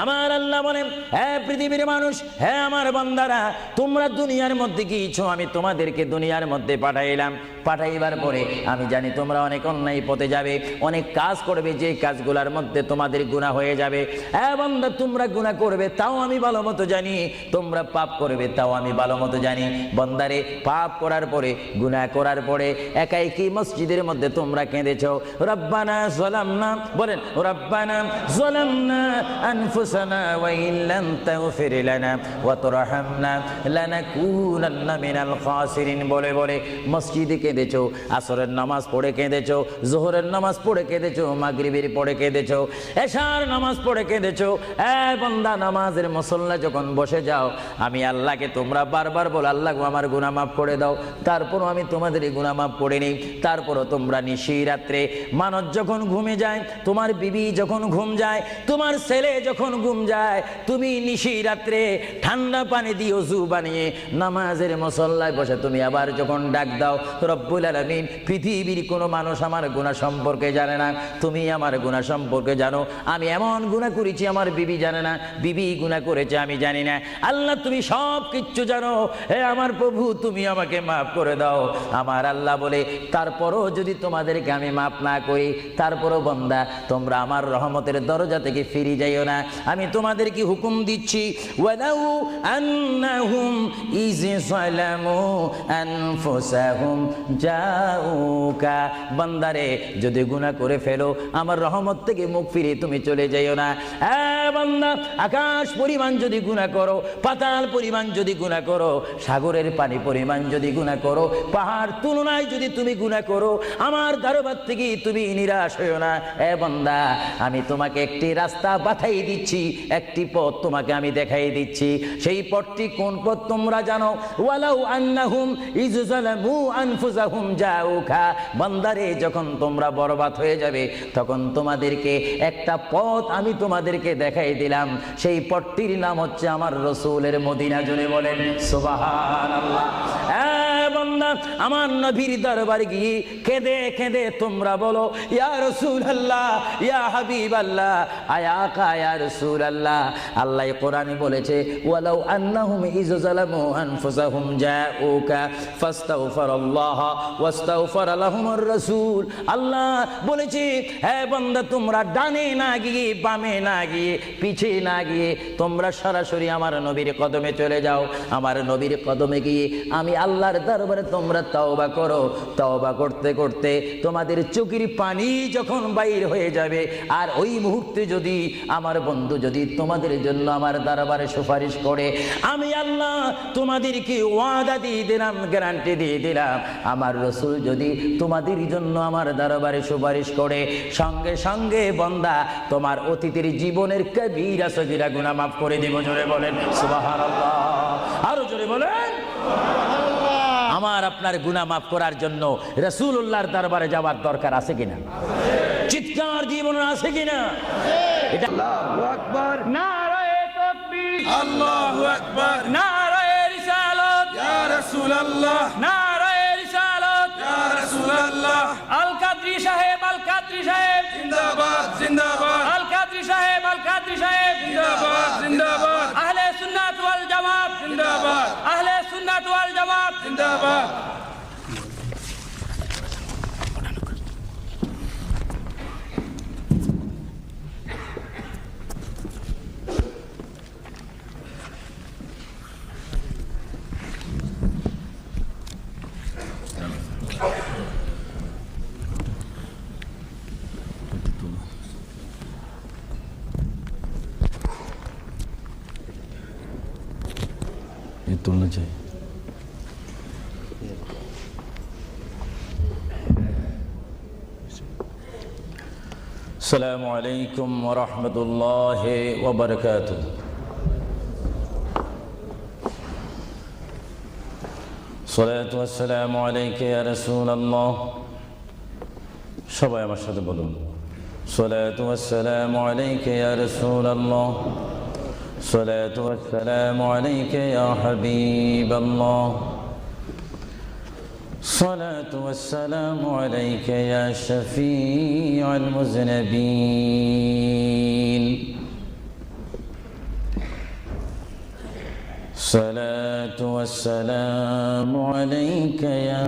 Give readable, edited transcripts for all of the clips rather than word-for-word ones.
আমার আল্লাহ বলেন, হে পৃথিবীর মানুষ, হে আমার বান্দারা, তোমরা দুনিয়ার মধ্যে গিয়েছো, আমি তোমাদেরকে দুনিয়ার মধ্যে পাঠাইলাম। পাঠাইবার পরে আমি জানি তোমরা অনেক অন্যায় পথে যাবে, অনেক কাজ করবে, যে কাজগুলোর মধ্যে তোমাদের গুনাহ হয়ে যাবে। হ্যাঁ বান্দা, তোমরা গুনাহ করবে তাও আমি ভালো মতো জানি, তোমরা পাপ করবে তাও আমি ভালো মতো জানি। বান্দারে, পাপ করার পরে, গুনাহ করার পরে একাই কি মসজিদের মধ্যে তোমরা কেঁদেছো, রব্বানা যালামনা, বলেন রব্বানা যালামনা আনফুসানা ওয়া ইল্লাম তাগফির লানা ওয়া তুরহামনা লানাকুনান্না মিনাল খাসিরিন বলে বলে মসজিদে কেঁদেছো, আসরের নামাজ পড়ে কেঁদেছো, যোহরের নামাজ পড়ে কেঁদেছো, মাগরিবের পড়ে কেঁদেছো, এশার নামাজ পড়ে কেঁদেছো। এ বান্দা, নামাজের মুসল্লা যখন বসে যাও, আমি আল্লাহকে তোমরা বারবার বল, আল্লাহ আমার গুনাহ মাফ করে দাও। তারপরও আমি তোমাদের গুনাহ মাফ করে নিই। তারপরও তোমরা নিশি রাত্রে, মানুষ যখন ঘুমে যায়, তোমার বিবি যখন ঘুম যায়, তোমার ছেলে যখন ঘুম যায়, তুমি নিশি রাত্রে ঠান্ডা পানি দিয়ে ওযু বানিয়ে নামাজের মুসল্লায় বসে তুমি আবার যখন ডাক দাও, রব্বুল আলামিন, পৃথিবীর কোনো মানুষ আমার গুনাহ সম্পর্কে জানে না, তুমি আমার গুনাহ সম্পর্কে জানো। আমি এমন গুনাহ করেছি আমার বিবি জানে না, বিবি গুনাহ করেছে আমি জানি না। আল্লাহ, তুমি সব কিচ্ছু জানো। হে আমার প্রভু, তুমি আমাকে মাফ করে দাও। আমার আল্লাহ বলে, তারপরও যদি তোমাদেরকে আমি মাফ না করি, তারপরও বান্দা, তোমরা আমার রহমতের দরজা থেকে ফিরে যাইও না। আমি তোমাদেরকে হুকুম দিচ্ছি, ওয়ালাউ আন্নাহুম ইয যালামু আনফুসাহুম জাউকা, বান্দারে, যদি গুনাহ করে ফেলো, আমার রহমত থেকে মুখ ফিরে তুমি চলে যাইও না। হ্যাঁ বান্দা, আকাশ পরিমাণ যদি গুনাহ করো, পাতাল পরিমাণ যদি গুনাহ করো, সাগরের পানি পরিমাণ যদি গুনাহ করো, পাহাড় তুলনায় যদি তুমি গুনাহ করো, আমার দরবার থেকে তুমি নিরাশ হইও না। এ বান্দা, আমি তোমাকে একটি রাস্তা বাতাই দিচ্ছি, একটি পথ তোমাকে আমি দেখাই দিচ্ছি। সেই পথটি কোন পথ তোমরা জানো? ওয়ালাউ আন্নাহুম ইয যালামু আনফুসাহুম জাউকা, বান্দারে, যখন তোমরা বরবাদ হয়ে যাবে, তখন তোমাদেরকে একটা পথ আমি তোমাদেরকে দেখাই দিলাম। সেই পথটির নাম হচ্ছে আমার রাসূলের মদিনা। জুড়ে বলেন সুবহানাল্লাহ। বান্দা, আমার নবীর দরবারে গিয়ে কেঁদে কেঁদে তোমরা বলো, ইয়া রাসূলুল্লাহ, ইয়া হাবিবাল্লাহ, আয়াকা ইয়া রাসূলুল্লাহ। আল্লাহ কোরআনে বলেছে, ওয়ালাউ আন্নাহুম ইয যালামু আনফুসাহুম জাউকা ফাস্তাগফিরুল্লাহ ওয়াস্তাগফার লাহুমুর রাসূল। আল্লাহ বলেছে, হে বান্দা, তোমরা ডানে না গিয়ে, বামে না গিয়ে, পিছে না গিয়ে, তোমরা সরাসরি আমার নবীর কদমে চলে যাও। আমার নবীর কদমে গিয়ে আমি আল্লাহর দরবারে তোমরা তওবা করো। তওবা করতে করতে তোমাদের চোখের পানি যখন বাইর হয়ে যাবে, আর ওই মুহূর্তে যদি আমার বন্ধু যদি তোমাদের জন্য আমার দরবারে সুপারিশ করে, আমি আল্লাহ তোমাদেরকে ওয়াদা দিয়ে দিলাম, গ্যারান্টি দিয়ে দিলাম, আমার রাসূল যদি তোমাদের জন্য আমার দরবারে সুপারিশ করে, সঙ্গে সঙ্গে বান্দা, তোমার অতীতের জীবনের কবিরা সগীরা গুনাহ মাফ করে দেব। জোরে বলেন সুবহানাল্লাহ। আরো জোরে বলেন। আমার আপনার গুনাহ মাফ করার জন্য রাসূলুল্লাহর দরবারে যাওয়ার দরকার আছে কিনা? চিৎকার জীবনে আছে কিনা? এটা আল্লাহু আকবার, নারায়ে তাকবীর, আল্লাহু আকবার, নারায়ে রিসালাত, ইয়া রাসূলুল্লাহ, নারায়ে রিসালাত, ইয়া রাসূলুল্লাহ, আল কাদরি সাহেব, আল কাদরি সাহেব জিন্দাবাদ জিন্দাবাদ, আল কাদরি সাহেব, আল কাদরি সাহেব জিন্দাবাদ জিন্দাবাদ, আহলে সুন্নাত ওয়াল জামাত জিন্দাবাদ, আহলে সুন্নাত ওয়াল জামাত জিন্দাবাদ। তুলনা চাই। আসসালামু আলাইকুম ওয়া রাহমাতুল্লাহি ওয়া বারাকাতুহু। সালাতু ওয়াসসালামু আলাইকা ইয়া রাসূলুল্লাহ। সবাই আমার সাথে বলুন, সালাতু ওয়াসসালামু আলাইকা ইয়া রাসূলুল্লাহ, সালাতু ওয়াসসালামু আলাইকা ইয়া হাবিবাল্লাহ, সালাতু ওয়াসসালামু আলাইকা ইয়া শাফিউল মুযনিবিন। الصلاة والسلام عليك يا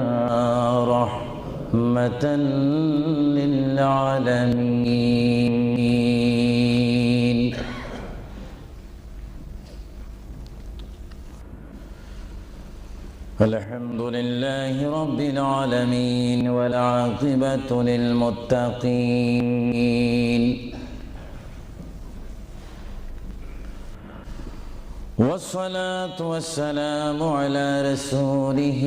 رحمة للعالمين الحمد لله رب العالمين والعاقبة للمتقين والصلاة والسلام على رسوله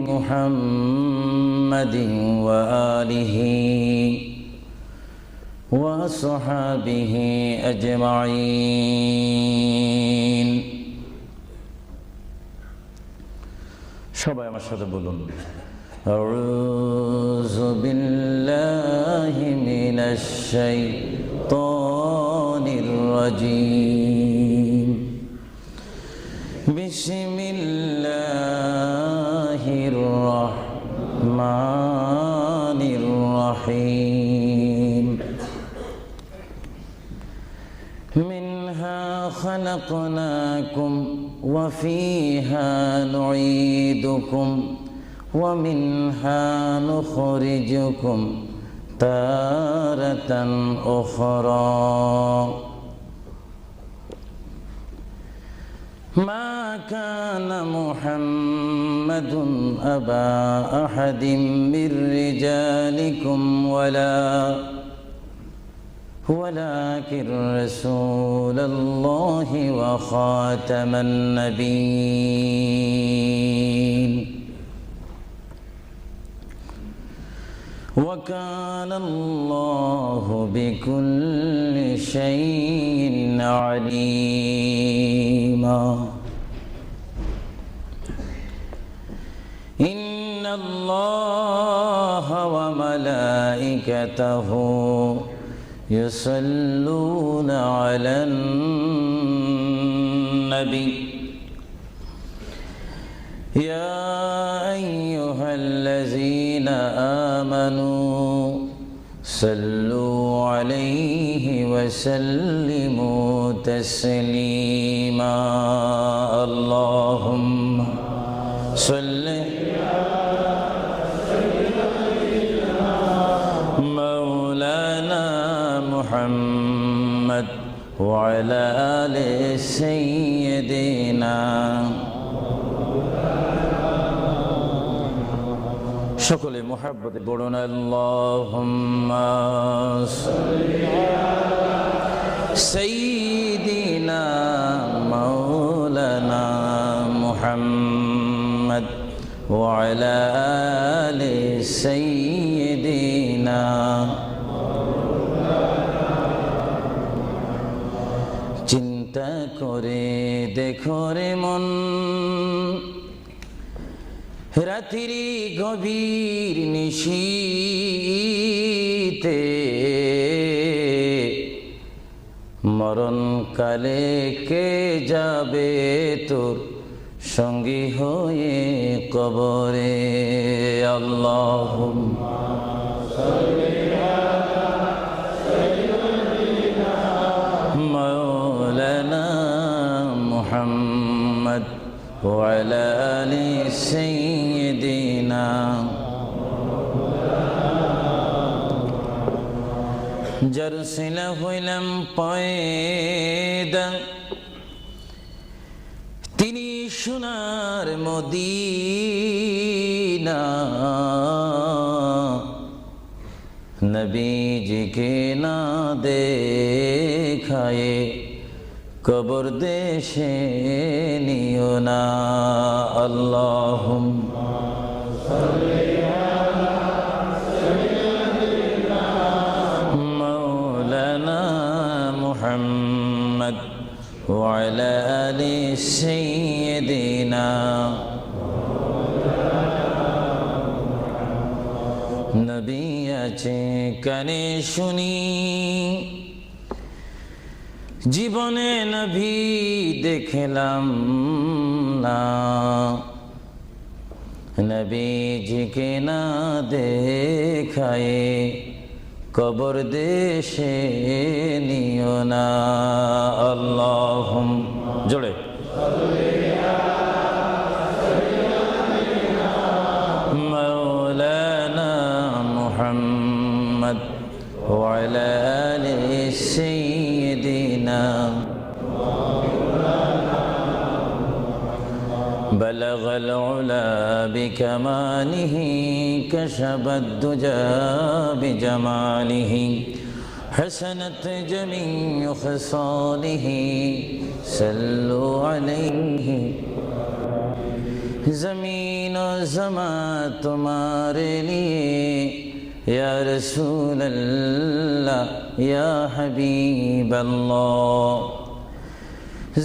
محمد وآله وصحابه أجمعين সবাই আমার সাথে বলুন আউযু বিল্লাহি মিনাশ শাইতানির রাজীম বিসমিল্লাহির রাহমানির রাহিম মিনহা খালাকনাকুম وفيها نعيدكم ومنها نخرجكم تارة أخرى ما كان محمد أبا أحد من رجالكم ولكن رسول الله وخاتم النبيين وكان الله بكل شيء عليما إن الله وملائكته يصلون على النبي يا أيها الذين آمنوا صلوا عليه وسلموا تسليما اللهم صل محمد وعلى آل سيدنا সকলে মুহাব্বতে পড়ুন আল্লাহুম্মা সাল্লি আলা সাইয়্যিদিনা মাওলানা মুহাম্মদ ওয়া আলা আলি সাইয়্যিদিনা চিন্তা করে দেখো রে মন রাত্রি গভীর নিশীতে মরণ কালে কে যাবে তোর সঙ্গী হয়ে কবরে আল্লাহুম্মা সাল্লি আলা সাইয়্যিদিনা মাওলানা মুহাম্মদ ওয়া আলা আলি সাইয়্যিদিনা জরসিলা হইলাম পয়দা তিনি সোনার মদিনা নবীজিকে না দেখায়ে কবর দেশে নিও না আল্লাহুম্মা সাল্লি আলা সাইয়্যিদিনা মাওলানা মুহাম্মদ ওয়া আলা আলি সাইয়্যিদিনা নবী আছে কানে শুনি জীবনে নবী দেখলাম না নবীজিকে না দেখায়ে কবর দেশে নিও না আল্লাহুম্মা জোরে العلا بكماله كشف الدجى بجماله حسنت جميع خصاله صلوا عليه زمین و زمان تمہارے لیے یا رسول اللہ یا حبیب اللہ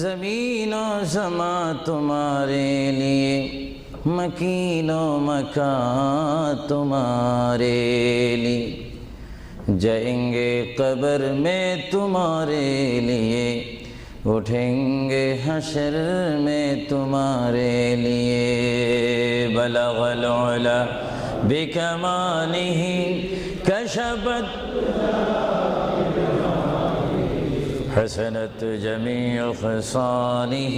زمین و زمان تمہارے لیے مکین و مکان تمہارے لیے جائیں گے قبر میں تمہارے لیے اٹھیں گے حشر میں تمہارے لیے بلغ العلا بکمالہ کشفت حسنت جمیع خصالہ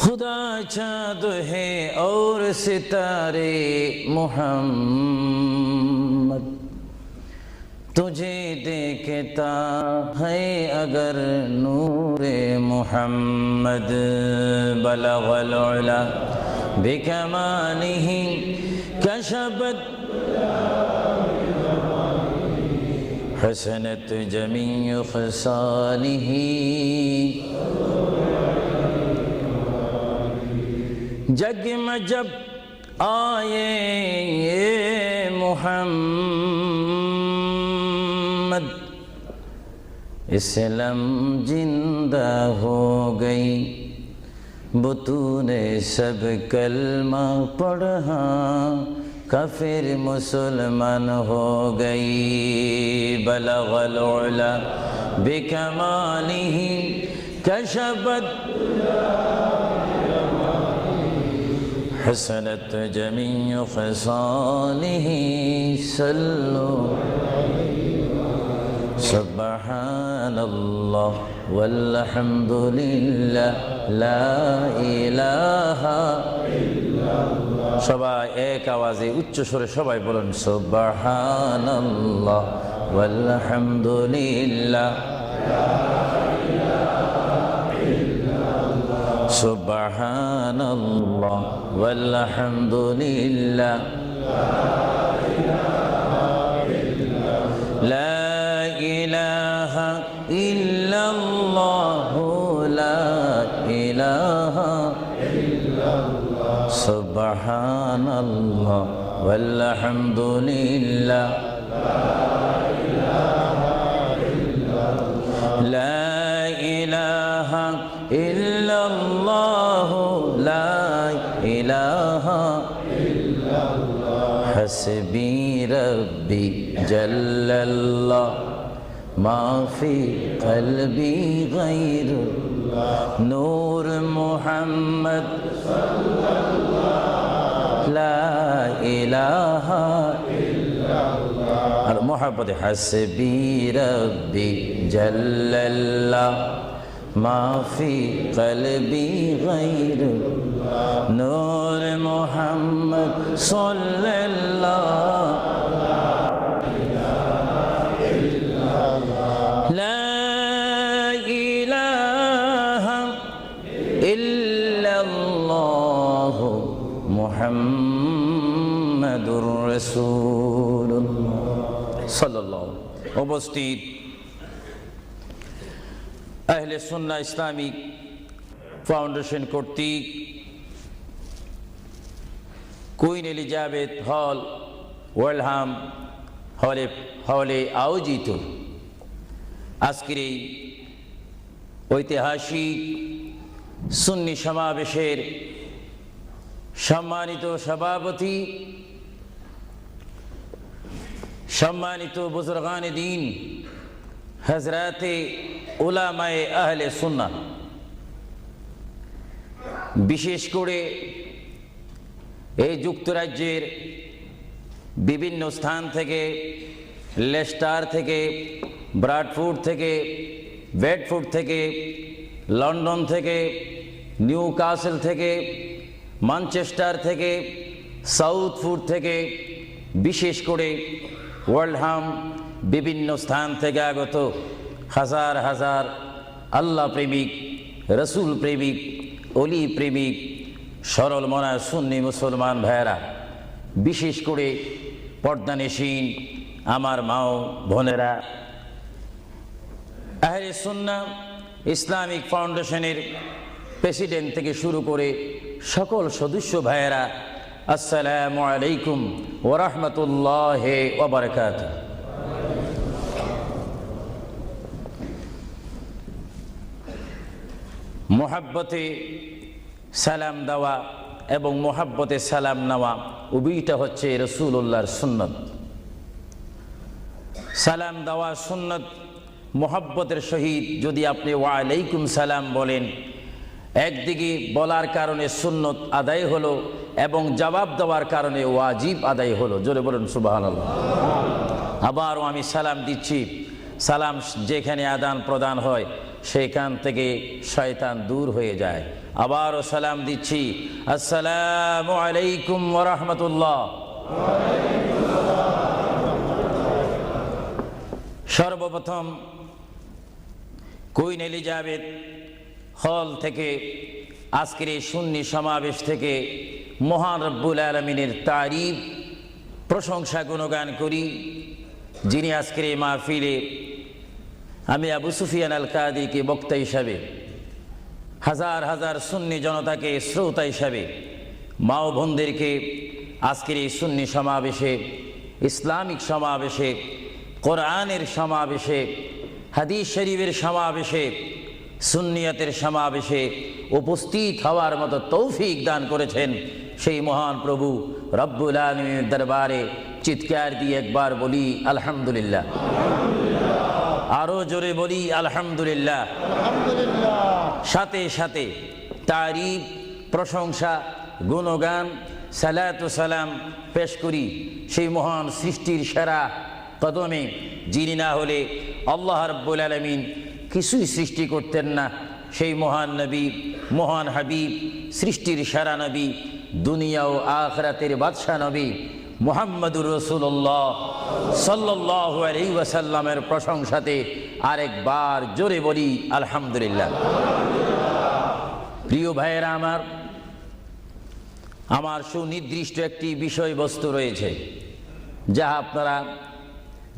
خدا چاند ہے اور ستارے محمد تجھے دیکھتا ہے اگر نور محمد بلغ العلا بکمالہ کشفت حسنت جمیع خصالہ جگ میں جب آئے محمد اسلام زندہ ہو گئی بطون سب کلمہ پڑھا کافر مسلمان ہو گئی بلغ العلا بکمالہ کشفت حسنت جمیع خصالہ صلوا سبحان اللہ والحمد للہ لا الہ সবাই এক আওয়াজে উচ্চ স্বরে সবাই বলুন সুবহানাল্লাহ ওয়ালহামদুলিল্লাহ সুবহানাল্লাহ ওয়ালহামদুলিল্লাহ লা ইলাহা ইল্লাল্লাহ লা ইলাহা সুবহানাল্লাহ ওয়ালহামদুলিল্লাহ লা ইলাহা ইল্লাল্লাহ লা ইলাহা হাসবি রব্বি জাল্লাল্লাহ মা ফি কলবি গায়রুল্লাহ নূর মুহাম্মদ লা ইলাহা ইল্লাল্লাহ আর মোহাব্বতে হাসবি রব্বি জাল্লাল্লাহ মা ফি কলবি গায়রুল্লাহ নূর মুহাম্মদ সাল্লাল্লাহ লা ইলাহা ইল্লাল্লাহ মুহাম্মাদুর রাসূলুল্লাহ সাল্লাল্লাহু উপস্থিত আহলে সুন্নাহ ইসলামিক ফাউন্ডেশন কর্তৃক কুইন এলিজাবেথ হল ওয়েলহাম হলে আয়োজিত আজকের এই ঐতিহাসিক সুন্নি সমাবেশের সম্মানিত সভাপতি, সম্মানিত বুজুর্গানে দ্বীন, হযরতে উলামায়ে আহলে সুন্নাহ, বিশেষ করে এই যুক্তরাজ্যের বিভিন্ন স্থান থেকে, লেস্টার থেকে, ব্রাডফোর্ড থেকে, বেডফোর্ড থেকে, লন্ডন থেকে, নিউ কাসেল থেকে, ম্যানচেস্টার থেকে, সাউথফোর্ড থেকে, বিশেষ করে ওয়ার্ল্ডহাম বিভিন্ন স্থান থেকে আগত হাজার হাজার আল্লাহ প্রেমিক, রসুল প্রেমিক, অলি প্রেমিক, সরল মনা সুন্নি মুসলমান ভাইয়েরা, বিশেষ করে পর্দানিসীন আমার মাও বোনেরা, আহলে সুন্নাহ ইসলামিক ফাউন্ডেশনের প্রেসিডেন্ট থেকে শুরু করে সকল সদস্য ভাইয়েরা, আসসালামু আলাইকুম ওয়া রাহমাতুল্লাহি ওয়া বারাকাতুহু। মোহাব্বতে সালাম দেওয়া এবং মোহাব্বতে সালাম নেওয়া উভয়টা হচ্ছে রাসূলুল্লাহর সুন্নত। সালাম দেওয়া সুন্নত, মোহাব্বতের সহিত যদি আপনি ওয়া আলাইকুম সালাম বলেন, একদিকে বলার কারণে সুন্নত আদায় হলো এবং জবাব দেওয়ার কারণে ওয়াজিব আদায় হলো। জোরে বলুন সুবহানাল্লাহ। আবারও আমি সালাম দিচ্ছি, সালাম যেখানে আদান প্রদান হয় সেখান থেকে শয়তান দূর হয়ে যায়। আবারও সালাম দিচ্ছি, আসসালামু আলাইকুম ওয়া রাহমাতুল্লাহ। সর্বপ্রথম কুইন এলিজাবেথ হল থেকে আজকের এই সুন্নি সমাবেশ থেকে মহান রব্বুল আলামিনের তারিফ প্রশংসা গুণগান করি, যিনি আজকের এই মাহফিলে আমি আবু সুফিয়ান আল কাদিকে বক্তা হিসাবে, হাজার হাজার সুন্নি জনতাকে শ্রোতা হিসাবে, মা ও বোনদেরকে আজকের এই সুন্নি সমাবেশে, ইসলামিক সমাবেশে, কোরআনের সমাবেশে, হাদিস শরীফের সমাবেশে, সুন্নিয়তের সমাবেশে উপস্থিত হওয়ার মতো তৌফিক দান করেছেন সেই মহান প্রভু রব্বুল আলামিনের দরবারে চিৎকার দিয়ে একবার বলি আলহামদুলিল্লাহ। আরো জোরে বলি আলহামদুলিল্লাহ। সাথে সাথে তারিফ, প্রশংসা, গুণগান, সালাতু সালাম পেশ করি সেই মহান সৃষ্টির সেরা কদমে, যিনি না হলে আল্লাহ রাব্বুল আলামিন কিছুই সৃষ্টি করতেন না, সেই মহান নবী, মহান হাবিব, সৃষ্টির সেরা নবী, দুনিয়া ও আখিরাতের বাদশা নবী মুহাম্মদুর রাসূলুল্লাহ সাল্লাল্লাহু আলাইহি ওয়াসাল্লামের প্রশংসাতে আরেকবার জোরে বলি আলহামদুলিল্লাহ। প্রিয় ভাইয়েরা আমার সুনির্দিষ্ট একটি বিষয়বস্তু রয়েছে, যা আপনারা,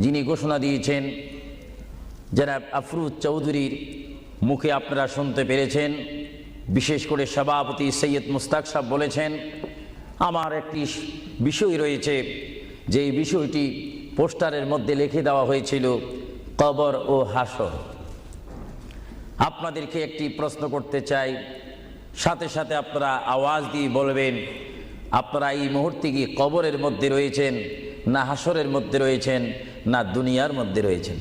যিনি ঘোষণা দিয়েছেন জনাব আফরুজ চৌধুরীর মুখে আপনারা শুনতে পেরেছেন। বিশেষ করে সভাপতি সৈয়দ মুস্তাক সাহেব বলেছেন, আমার একটি বিষয় রয়েছে, যেই বিষয়টি পোস্টারের মধ্যে লিখে দেওয়া হয়েছিল, কবর ও হাসর। আপনাদেরকে একটি প্রশ্ন করতে চাই, সাথে সাথে আপনারা আওয়াজ দিয়ে বলবেন, আপনারা এই মুহূর্তে কি কবরের মধ্যে রয়েছেন, না হাসরের মধ্যে রয়েছেন, না দুনিয়ার মধ্যে রয়েছেন?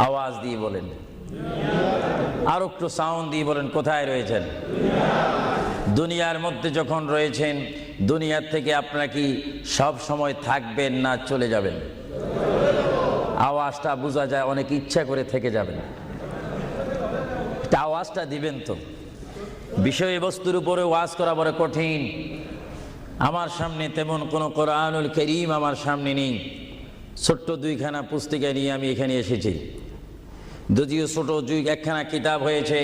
আওয়াজ দিয়ে বলেন, আর একটু সাউন্ড দিয়ে বলেন, কোথায় রয়েছেন? দুনিয়ার মধ্যে যখন রয়েছেন, দুনিয়ার থেকে আপনারা কি সব সময় থাকবেন না চলে যাবেন? আওয়াজটা বোঝা যায়, অনেক ইচ্ছা করে থেকে যাবেন। আওয়াজটা দিবেন তো। বিষয়বস্তুর উপরে ওয়াজ করা বড় কঠিন। আমার সামনে তেমন কোনো কোরআনুল কারীম আমার সামনে নেই। ছোট্ট দুইখানা পুস্তিকা নিয়ে আমি এখানে এসেছি। যদিও ছোট একখানা কিতাব হয়েছে,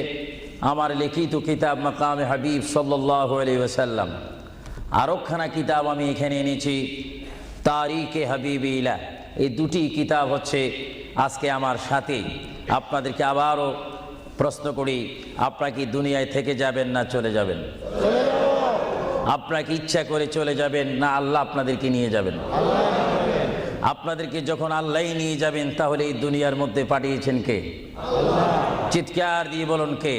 আমার লিখিত কিতাব মাকামে হাবিব সাল্লাল্লাহু আলাইহি ওয়াসাল্লাম। আরেকখানা কিতাব আমি এখানে এনেছি, তারিখে হাবিবিল্লাহ। এই দুটি কিতাব হচ্ছে আজকে আমার সাথে। আপনাদেরকে আবারও প্রশ্ন করি, আপনারা কি দুনিয়ায় থেকে যাবেন না চলে যাবেন? আপনারা কি ইচ্ছা করে চলে যাবেন, না আল্লাহ আপনাদেরকে নিয়ে যাবেন? আপনাদেরকে যখন আল্লাহ নিয়ে যাবেন, তাহলে এই দুনিয়ার মধ্যে পাঠিয়েছেন কে? চিৎকার দিয়ে বলুন, কে?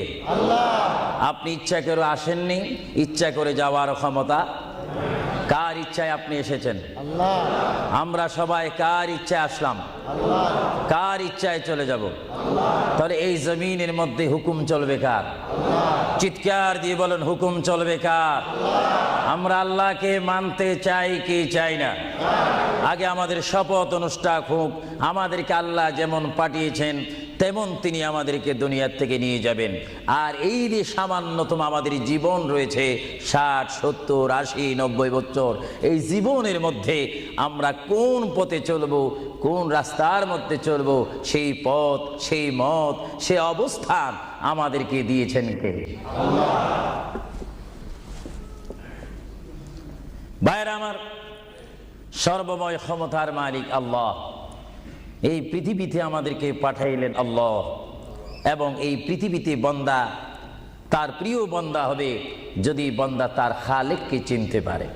আপনি ইচ্ছা করে আসেননি, ইচ্ছা করে যাওয়ার ক্ষমতা কার ইচ্ছায় আপনি এসেছেন? আমরা সবাই কার ইচ্ছায় আসলাম? কার ইচ্ছায় চলে যাব? তাহলে এই জমিনের মধ্যে হুকুম চলবে কার? চিৎকার দিয়ে বলেন, হুকুম চলবে কার? আমরা আল্লাহকে মানতে চাই কি চাই না? আগে আমাদের শপথ অনুষ্ঠান হোক, আমাদেরকে আল্লাহ যেমন পাঠিয়েছেন তেমন তিনি আমাদেরকে দুনিয়ার থেকে নিয়ে যাবেন। আর এই যে সামান্যতম আমাদের জীবন রয়েছে 60, 70, 80, 90 বছর, এই জীবনের মধ্যে আমরা কোন পথে চলবো, কোন রাস্তার মধ্যে চলবো, সেই পথ, সেই মত, সেই অবস্থান আমাদেরকে দিয়েছেন কে? ভাইরা আমার, সর্বময় ক্ষমতার মালিক আল্লাহ এই পৃথিবীতে আমাদেরকে পাঠাইলেন আল্লাহ, এবং এই পৃথিবীতে বান্দা তার প্রিয় বান্দা হবে যদি বান্দা তার খালেককে চিনতে পারে।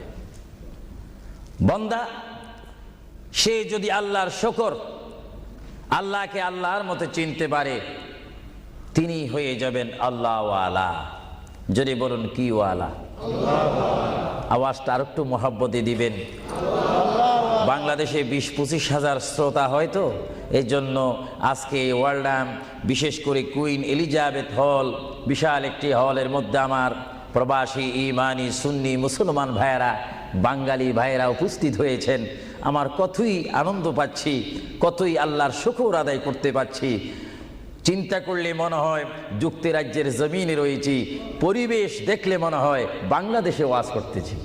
বান্দা সে যদি আল্লাহর শুকর, আল্লাহকে আল্লাহর মতো চিনতে পারে, তিনি হয়ে যাবেন আল্লাহ ওয়ালা। যদি বলুন কি ওয়ালা? আওয়াজটা আর একটু মহব্বতে দিবেন। বাংলাদেশে 20-25 হাজার শ্রোতা হয়তো, এই জন্য আজকে ওয়ার্ল্ডাম, বিশেষ করে কুইন এলিজাবেথ হল, বিশাল একটি হলের মধ্যে আমার প্রবাসী ইমানি সুন্নি মুসলমান ভাইয়েরা, বাঙালি ভাইয়েরা উপস্থিত হয়েছেন। আমার কতই আনন্দ পাচ্ছি, কতই আল্লাহর শুকর আদায় করতে পারছি। চিন্তা করলে মনে হয় যুক্তরাজ্যের জমিনে রয়েছি, পরিবেশ দেখলে মনে হয় বাংলাদেশে ওয়াজ করতেছি।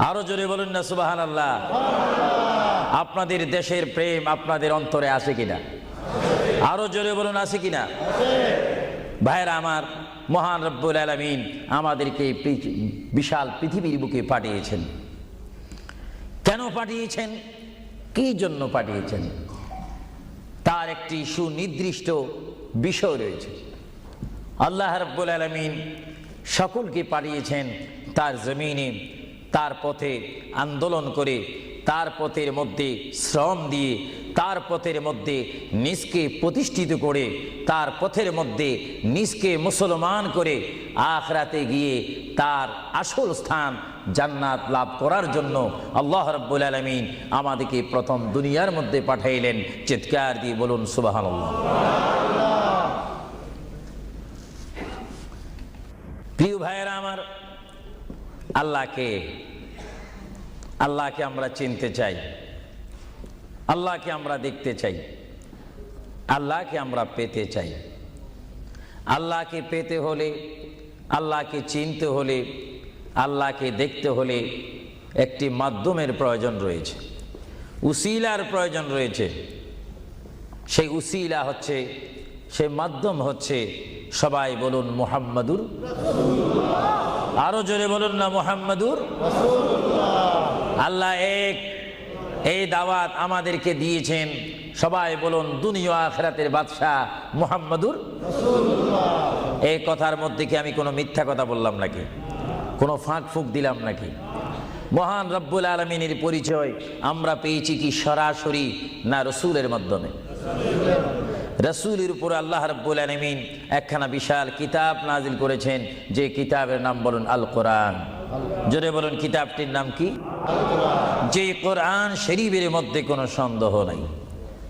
আরো জোরে বলুন না সুবহানাল্লাহ। আপনাদের দেশের প্রেম আপনাদের অন্তরে আছে কিনা? আরো জোরে বলুন আছে কিনা? ভাইরা আমার, মহান রব্বুল আলামিন আমাদেরকে বিশাল পৃথিবীর বুকে পাঠিয়েছেন। কেন পাঠিয়েছেন? কি জন্য পাঠিয়েছেন? তার একটি সুনির্দিষ্ট বিষয় রয়েছে। আল্লাহ রাব্বুল আলামিন সকলকে পাঠিয়েছেন তার জমিনে, তার পথে আন্দোলন করে, তার পথের মধ্যে শ্রম দিয়ে, তার পথের মধ্যে নিজকে প্রতিষ্ঠিত করে, তার পথের মধ্যে নিজকে মুসলমান করে আখিরাতে গিয়ে তার আসল স্থান জান্নাত লাভ করার জন্য আল্লাহ রাব্বুল আলামিন আমাদেরকে প্রথম দুনিয়ার মধ্যে পাঠাইলেন। চিৎকার দিয়ে বলুন সুবহানাল্লাহ। প্রিয় ভাইয়েরা আমার, আল্লাহকে আমরা চিনতে চাই, আল্লাহকে আমরা দেখতে চাই, আল্লাহকে আমরা পেতে চাই। আল্লাহকে পেতে হলে, আল্লাহকে চিনতে হলে, আল্লাহকে দেখতে হলে একটি মাধ্যমের প্রয়োজন রয়েছে, উসিলার প্রয়োজন রয়েছে। সেই উসিলা হচ্ছে, সেই মাধ্যম হচ্ছে, সবাই বলুন মুহাম্মাদুর রাসূলুল্লাহ। আরো জোরে বলুন না মুহাম্মাদুর রাসূলুল্লাহ। আল্লাহ এক, এই দাওয়াত আমাদেরকে দিয়েছেন। সবাই বলুন দুনিয়া আখিরাতের বাদশাহ মুহাম্মাদুর রাসূলুল্লাহ। এই কথার মধ্যে কি আমি কোনো মিথ্যা কথা বললাম নাকি? কোনো ফাঁক ফুক দিলাম নাকি? মহান রব্বুল আলামিনের পরিচয় আমরা পেয়েছি কি সরাসরি, না রসুলের মাধ্যমে? রসুলের উপর আল্লাহ রাব্বুল আলামিন একখানা বিশাল কিতাব নাজিল করেছেন, যে কিতাবের নাম বলুন আল কোরআন। জোরে বলুন কিতাবটির নাম কি? যে কোরআন শরীফের মধ্যে কোনো সন্দেহ নাই।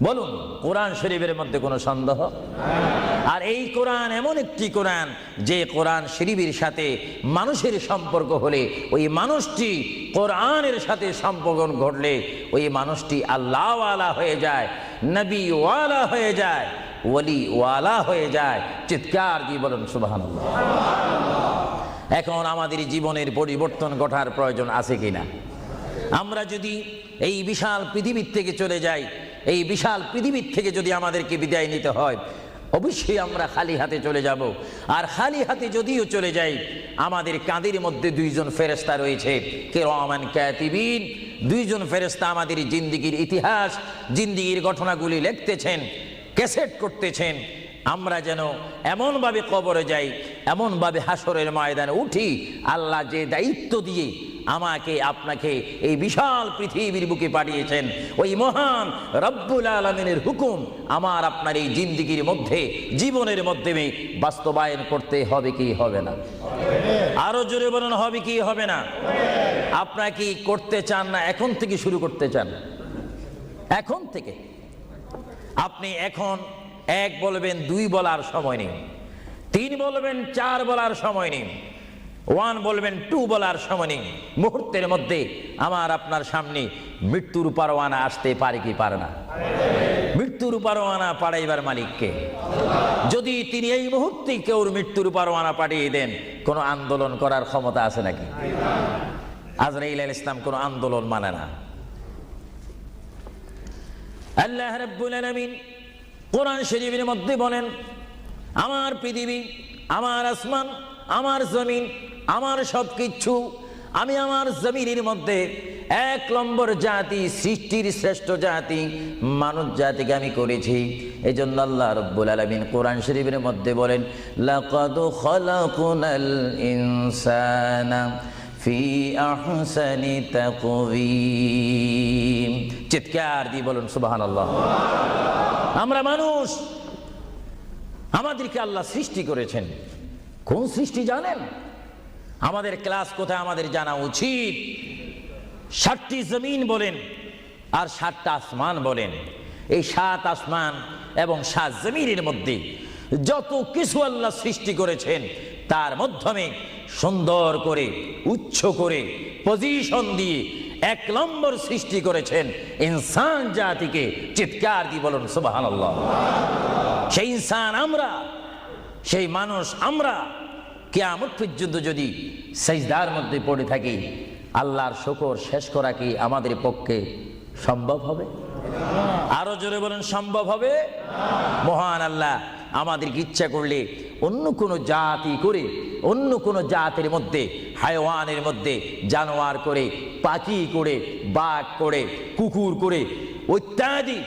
বলুন কোরআন শরীফের মধ্যে কোনো সন্দেহ? আর এই কোরআন এমন একটি কোরআন, যে কোরআন শরীফের সাথে মানুষের সম্পর্ক হলে, ওই মানুষটি কোরআনের সাথে সম্পর্ক ঘটলে ওই মানুষটি আল্লাহ ওয়ালা হয়ে যায়, নবী ওয়ালা হয়ে যায়, ওলি ওয়ালা হয়ে যায়। চিৎকার দিয়ে বলুন সুবহানাল্লাহ। এখন আমাদের জীবনের পরিবর্তন ঘটার প্রয়োজন আছে কিনা? আমরা যদি এই বিশাল পৃথিবীর থেকে চলে যাই, এই বিশাল পৃথিবীর থেকে যদি আমাদেরকে বিদায় নিতে হয়, অবশ্যই আমরা খালি হাতে চলে যাব। আর খালি হাতে যদিও চলে যাই, আমাদের কাঁধের মধ্যে দুইজন ফেরেশতা রয়েছে, কিরামান কাতিবিন। দুইজন ফেরেশতা আমাদের জিন্দেগির ইতিহাস, জিন্দেগির ঘটনাগুলি লিখতেছেন, ক্যাসেট করতেছেন। আমরা যেন এমনভাবে কবরে যাই, এমনভাবে হাসরের ময়দানে উঠি, আল্লাহ যে দায়িত্ব দিয়ে আমাকে আপনাকে এই বিশাল পৃথিবীর বুকে পাঠিয়েছেন, ওই মহান রব্বুল আলামিনের হুকুম আমার আপনার এই জিন্দেগির মধ্যে, জীবনের মধ্যে বাস্তবায়ন করতে হবে কি হবে না? আরো জোরে বলুন হবে কি হবে না? আপনারা কি করতে চান, না এখন থেকে শুরু করতে চান? এখন থেকে আপনি এখন এক বলবেন, দুই বলার সময় নেই, তিন বলবেন, চার বলার সময় নেই। ওয়ান বলবেন, টু বলার সময় নেই। মুহূর্তের মধ্যে আমার আপনার সামনে মৃত্যুর পরোয়ানা আসতে পারে কি পারে না? মৃত্যুর পরোয়ানা পাঠাইবার মালিককে। যদি তিনি এই মুহূর্তে কেউ মৃত্যুর পরোয়ানা পাঠিয়ে দেন, কোনো আন্দোলন করার ক্ষমতা আছে নাকি? আজরাইল আলাইহিস সালাম কোনো আন্দোলন মানে না। আল্লাহ রাব্বুল আলামিন কোরআন শরীফের মধ্যে বলেন, আমার পৃথিবী, আমার আসমান, আমার জমিন, আমার সবকিছু, আমি আমার জমিনের মধ্যে এক নম্বর জাতি, সৃষ্টির শ্রেষ্ঠ জাতি মানুষ জাতিকে আমি করেছি। এই জন্য আল্লাহ রাব্বুল আলামিন কোরআন শরীফের মধ্যে বলেন, লাকাদ খালাকনাল ইনসানা ফি আহসানি তাকওয়িম। চিৎকার দিয়ে বলুন সুবহানাল্লাহ। আমরা মানুষ, আমাদেরকে আল্লাহ সৃষ্টি করেছেন। কোন সৃষ্টি জানেন? আমাদের ক্লাস কোথায় আমাদের জানা উচিত। 7টি জমিন বলেন আর 7টা আসমান বলেন। এই 7 আসমান এবং 7 জমিনের মধ্যে যত কিছু আল্লাহ সৃষ্টি করেছেন, তার মাধ্যমে সুন্দর করে, উচ্চ করে, পজিশন দিয়ে 1 নম্বর সৃষ্টি করেছেন ইনসান জাতিকে। চিৎকার দিয়ে বলুন সুবহানাল্লাহ। সেই ইনসান আমরা, সেই মানুষ আমরা, কিয়ামত পর্যন্ত যদি সিজদার মধ্যে পড়ে থাকি, আল্লাহর শুকর শেষ করা কি আমাদের পক্ষে সম্ভব হবে? আরো জোরে বলেন, সম্ভব হবে? মহান আল্লাহ আমাদেরকে ইচ্ছা করলে অন্য কোনো জাতি করে, অন্য কোনো জাতের মধ্যে, হায়াওয়ানের মধ্যে জানোয়ার করে, পাখি করে, বাঘ করে, কুকুর করে, ইত্যাদি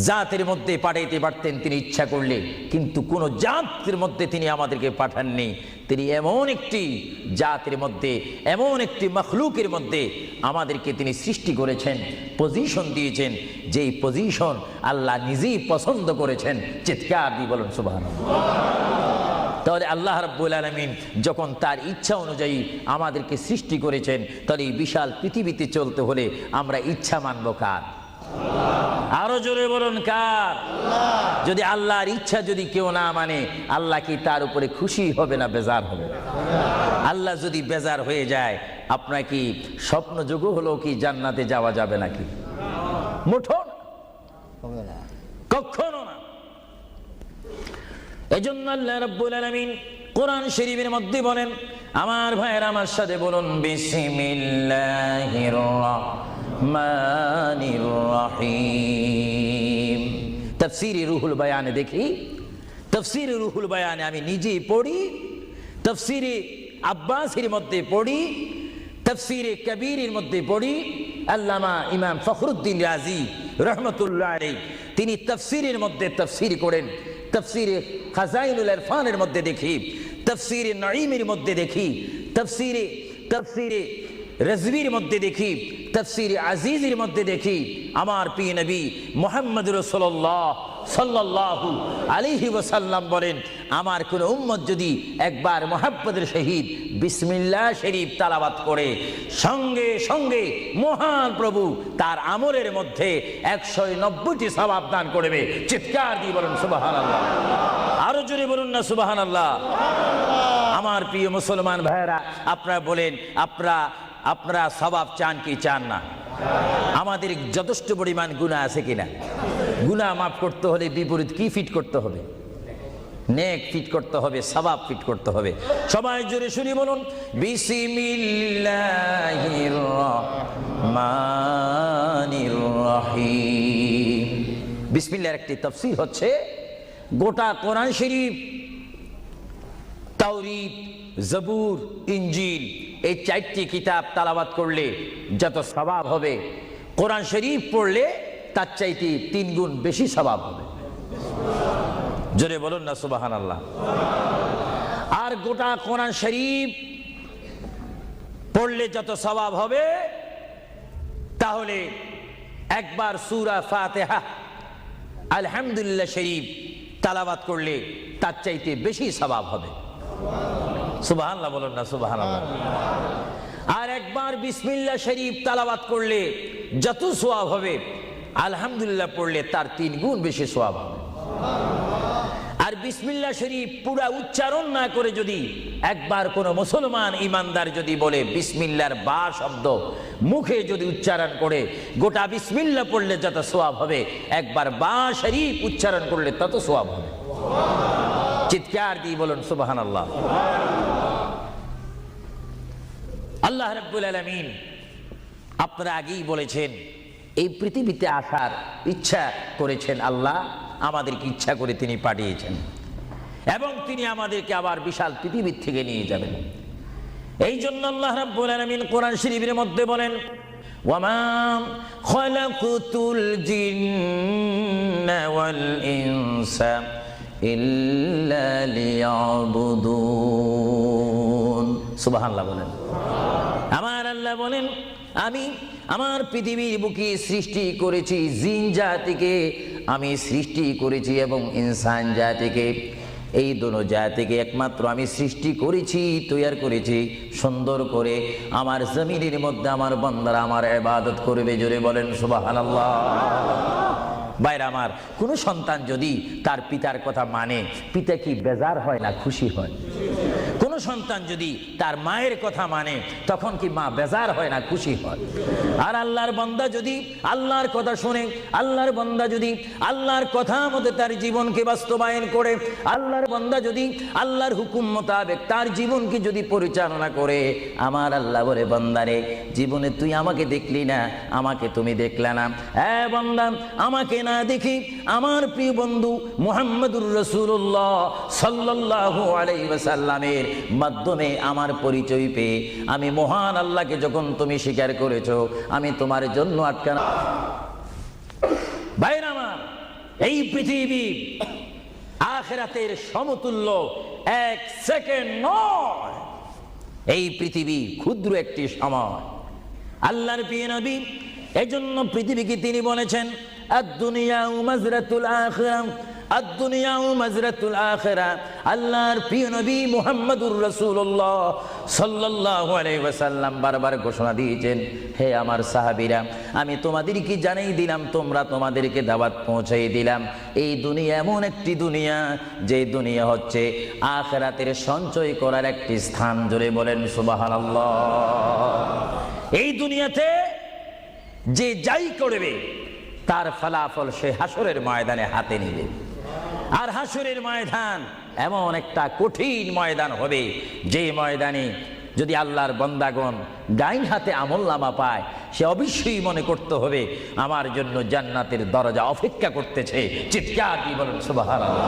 জাতের মধ্যে পাঠাইতে পারতেন তিনি ইচ্ছা করলে। কিন্তু কোন জাতের মধ্যে তিনি আমাদেরকে পাঠাননি। তিনি এমন একটি জাতের মধ্যে, এমন একটি মখলুকের মধ্যে আমাদেরকে তিনি সৃষ্টি করেছেন, পজিশন দিয়েছেন, যেই পজিশন আল্লাহ নিজেই পছন্দ করেছেন। চিৎকার দিয়ে বলুন সুবহানাল্লাহ। তাহলে আল্লাহ রাব্বুল আলামিন যখন তার ইচ্ছা অনুযায়ী আমাদেরকে সৃষ্টি করেছেন, তাহলে এই বিশাল পৃথিবীতে চলতে হলে আমরা ইচ্ছা মানব কার? আরো জোরে বলুন কার? যদি আল্লাহর ইচ্ছা যদি কেউ না মানে, আল্লাহ কি তার উপরে খুশি হবে না বেজার হবে? আল্লাহ যদি বেজার হয়ে যায়, আপনার কি স্বপ্ন যোগ হলো কি জান্নাতে যাওয়া যাবে নাকি? মুঠো না, কখনো না। এজন্য আল্লাহ রাব্বুল আলামিন কোরআন শরীফের মধ্যে বলেন, আমার ভাইয়েরা আমার সাথে বলুন, বিসমিল্লাহির রাহমানির রাহিম। তাফসীরে রুহুল বায়ানে দেখি, তাফসীরে রুহুল বায়ানে আমি নিজেই পড়ি, তাফসীরে আব্বাসীর মধ্যে পড়ি, তাফসীরে কবীরের মধ্যে পড়ি। আল্লামা ইমাম ফখরুদ্দিন রাজি রহমতুল্লাহ আলাইহি তিনি তাফসীরের মধ্যে তাফসীর করেন। তাফসীরে খাজাইনুল ইরফানের মধ্যে দেখি, তাফসীরে নাঈমের মধ্যে দেখি, তাফসীরে রাজভির মধ্যে দেখি, তাফসীরে আজিজের মধ্যে দেখি। আমার প্রিয় নবী মুহাম্মদ রাসূলুল্লাহ সাল্লাল্লাহু আলাইহি ওয়াসাল্লাম বলেন, আমার কোন উম্মত যদি একবার মুহাম্মদের সহিত বিসমিল্লাহ শরীফ তেলাওয়াত করে, সঙ্গে সঙ্গে মহান প্রভু তার আমলের মধ্যে 190টি সওয়াব দান করবে। চিৎকার দিয়ে বলুন সুবহানাল্লাহ। আরো জোরে বলুন না সুবহানাল্লাহ। আমার প্রিয় মুসলমান ভাইরা, আপনারা বলেন, আপনারা সওয়াব চান কি চান না? আমাদের যথেষ্ট পরিমাণ গুনাহ আছে কিনা? গুনাহ মাফ করতে হলে বিপরীত কি ফিট করতে হবে? নেক ফিট করতে হবে, সওয়াব ফিট করতে হবে। সবাই জোরে শুনি বলুন, বিসমিল্লাহির রাহমানির রাহিম। বিসমিল্লাহর একটি তাফসীর হচ্ছে, গোটা কোরআন শরীফ, তাওরীত, জবুর, ইনজিল, এই 4টি কিতাব তেলাওয়াত করলে যত সওয়াব হবে, কোরআন শরীফ পড়লে তার চাইতে 3 গুণ বেশি সওয়াব হবে। জোরে বলুন না সুবহানাল্লাহ। আর গোটা কোরআন শরীফ পড়লে যত সওয়াব হবে, তাহলে একবার সূরা ফাতিহা, আলহামদুলিল্লাহ শরীফ তেলাওয়াত করলে তার চাইতে বেশি সওয়াব হবে। সুবহানাল্লাহ বলুন না সুবহানাল্লাহ। আর একবার বিসমিল্লাহ শরীফ তেলাওয়াত করলে যত সওয়াব হবে, আলহামদুলিল্লাহ পড়লে তার 3 গুণ বেশি সওয়াব হবে। আর বিসমিল্লাহ শরীফ পুরা উচ্চারণ না করে যদি একবার কোনো মুসলমান ইমানদার যদি বলে বিসমিল্লাহর বা শব্দ মুখে যদি উচ্চারণ করে, গোটা বিসমিল্লাহ পড়লে যত সওয়াব হবে, একবার বা শরীফ উচ্চারণ করলে তত সওয়াব হবে। চিৎকার দিয়ে বলুন সুবহানাল্লাহ। আল্লাহ রাব্বুল আলামিন আপনারা আগেই বলেছেন এই পৃথিবীতে আসার ইচ্ছা করেছেন আল্লাহ, আমাদেরকে ইচ্ছা করে তিনি পাঠিয়েছেন এবং তিনি আমাদেরকে আবার বিশাল পৃথিবীর থেকে নিয়ে যাবেন। এই জন্য আল্লাহ রাব্বুল আলামিন কোরআন শরীফের মধ্যে বলেন, ওয়ামা খালাকুতুল জিন্না ওয়াল ইনসা ইল্লা লিয়াবুদুন। সুবহানাল্লাহ বলেন। আমার আল্লাহ বলেন, আমি আমার পৃথিবীর বুকে সৃষ্টি করেছি জিন জাতিকে, আমি সৃষ্টি করেছি এবং ইনসান জাতিকে। এই দুটো জাতিকে একমাত্র আমি সৃষ্টি করেছি, তৈরি করেছি সুন্দর করে আমার জমিনের মধ্যে আমার বান্দারা আমার ইবাদত করবে। জোরে বলেন সুবহানাল্লাহ। ভাইরা আমার, কোনো সন্তান যদি তার পিতার কথা মানে, পিতা কি বেজার হয় না খুশি হয়? কোন সন্তান যদি তার মায়ের কথা মানে, তখন কি মা বেজার হয় না খুশি হয়? আর আল্লাহর বান্দা যদি আল্লাহর কথা শুনে, আল্লাহর বান্দা যদি আল্লাহর কথা মতো তার জীবনকে বাস্তবায়ন করে, আল্লাহর বান্দা যদি আল্লাহর হুকুম মোতাবেক তার জীবনকে যদি পরিচালনা করে, আমার আল্লাহ বলে, বান্দারে জীবনে তুই আমাকে দেখলি না, আমাকে তুমি দেখলে না। হ্যাঁ বান্দা, আমাকে না দেখি আমার প্রিয় বন্ধু মুহাম্মদুর রাসূলুল্লাহ সাল্লাল্লাহু আলাইহি ওয়াসাল্লামের মাধ্যমে আমার পরিচয় পেয়ে আমি মহান আল্লাহকে যখন তুমি স্বীকার করেছো, আমি তোমার জন্য আটকানা। ভাইরা আমার, এই পৃথিবী আখিরাতের সমতুল্য এক সেকেন্ড নয়। এই পৃথিবী ক্ষুদ্র একটি সময়। আল্লাহর প্রিয় নবী এজন্য পৃথিবীকে তিনি বলেছেন, আদ-দুনিয়া মাজরাতুল আখিরাহ, আদ-দুনিয়া মাজরাতুল আখিরাহ। আল্লাহর প্রিয় নবী মুহাম্মদুর রাসূলুল্লাহ সাল্লাল্লাহু আলাইহি ওয়াসাল্লাম বারবার ঘোষণা দিয়েছেন, হে আমার সাহাবীরা, আমি তোমাদেরকে জানাই দিলাম, তোমরা তোমাদেরকে দাওয়াত পৌঁছাই দিলাম, এই দুনিয়া এমন একটি দুনিয়া, যে দুনিয়া হচ্ছে আখিরাতের সঞ্চয় করার একটি স্থান। জোরে বলেন সুবহানাল্লাহ। এই দুনিয়াতে যে যাই করবে তার ফলাফল সে হাসরের ময়দানে হাতে নেবে। আর হাসরের ময়দান এমন একটা কঠিন ময়দান হবে, যে ময়দানে যদি আল্লাহর বান্দাগণ ডাইন হাতে আমলনামা পায়, সে অবশ্যই মনে করতে হবে আমার জন্য জান্নাতের দরজা অপেক্ষা করতেছে। চিৎকার দিয়ে বলেন সুবহানাল্লাহ।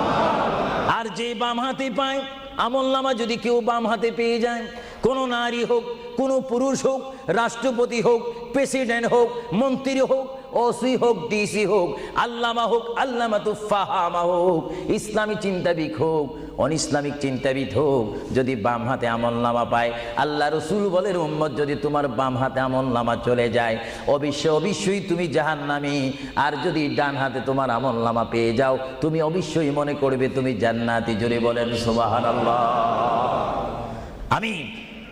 আর যে বাম হাতে পায় আমলনামা, যদি কেউ বাম হাতে পেয়ে যায়, কোনো নারী হোক, কোনো পুরুষ হোক, রাষ্ট্রপতি হোক, প্রেসিডেন্ট হোক, মন্ত্রী হোক, ওসি হোক, ডিসি হোক, আল্লামা হোক, আল্লামাতু ফাহামা হোক, ইসলামী চিন্তাবিদ হোক, অনইসলামিক চিন্তাবিদ হোক, যদি বাম হাতে আমলনামা পায়, আল্লাহ রসুল বলেন, উম্মত যদি তোমার বাম হাতে আমলনামা চলে যায়, অবশ্যই তুমি জাহান্নামী। আর যদি ডান হাতে তোমার আমলনামা পেয়ে যাও, তুমি অবশ্যই মনে করবে তুমি জান্নাতি। জোরে বলেন সুবহানাল্লাহ। আমি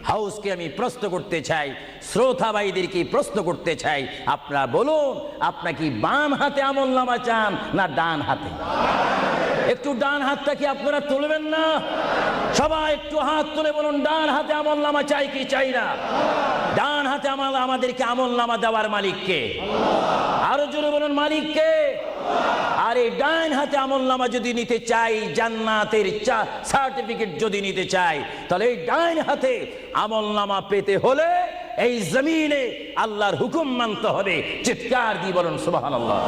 হাউসকে আমি প্রশ্ন করতে চাই, শ্রোতা ভাইদেরকে প্রশ্ন করতে চাই, আপনারা বলুন, আপনারা কি বাম হাতে আমলনামা চান না ডান হাতে? একটু ডান হাতটা কি আপনারা তুলবেন না? সবাই একটু হাত তুলে বলুন, ডান হাতে আমলনামা চাই কি চাই না? ডান হাতে আমাদেরকে আমলনামা দেওয়ার মালিককে? আরো জোরে বলুন, মালিককে। আর এই ডান হাতে আমলনামা যদি নিতে চাই, জান্নাতের সার্টিফিকেট যদি নিতে চাই, তাহলে এই ডান হাতে আমলনামা পেতে হলে এই জমিনে আল্লাহর হুকুম মানতে হবে। চিৎকার দিয়ে বলুন সুবহানাল্লাহ।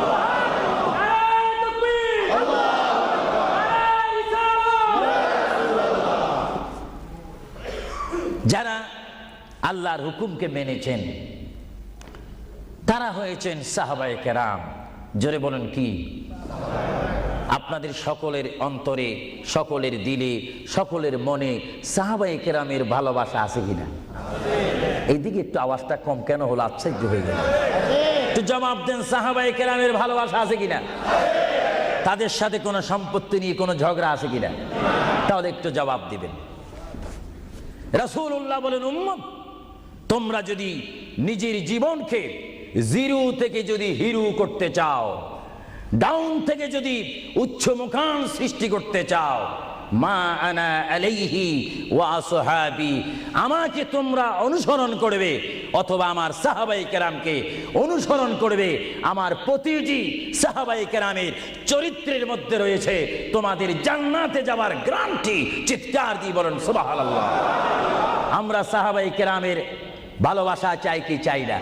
যারা আল্লাহর হুকুমকে মেনেছেন তারা হয়েছেন সাহাবায়ে কেরাম। জোরে বলেন কি? আপনাদের সকলের অন্তরে, সকলের দিলে, সকলের মনে সাহাবায়ে কেরামের ভালোবাসা আছে কিনা? এইদিকে একটু আওয়াজটা কম কেন হলো? আশ্চর্য হয়ে গেল। একটু জবাব দেন, সাহাবায়ে কেরামের ভালোবাসা আছে কিনা? তাদের সাথে কোনো সম্পত্তি নিয়ে কোনো ঝগড়া আছে কিনা? তাহলে একটু জবাব দিবেন। রাসূলুল্লাহ বলেন, উম্মত তোমরা যদি নিজের জীবনকে জিরো থেকে যদি হিরো করতে চাও, ডাউন থেকে যদি উচ্চ মুকাম সৃষ্টি করতে চাও, মা আনা আলাইহি ওয়া আসহাবি, আমাকে তোমরা অনুসরণ করবে অথবা আমার সাহাবাই কেরামকে অনুসরণ করবে। আমার প্রতিটি সাহাবাই কেরামের চরিত্রের মধ্যে রয়েছে তোমাদের জান্নাতে যাওয়ার গ্যারান্টি। চিৎকার দিয়ে বলেন সুবহানাল্লাহ। আমরা সাহাবাই কেরামের ভালোবাসা চাই কি চাই না?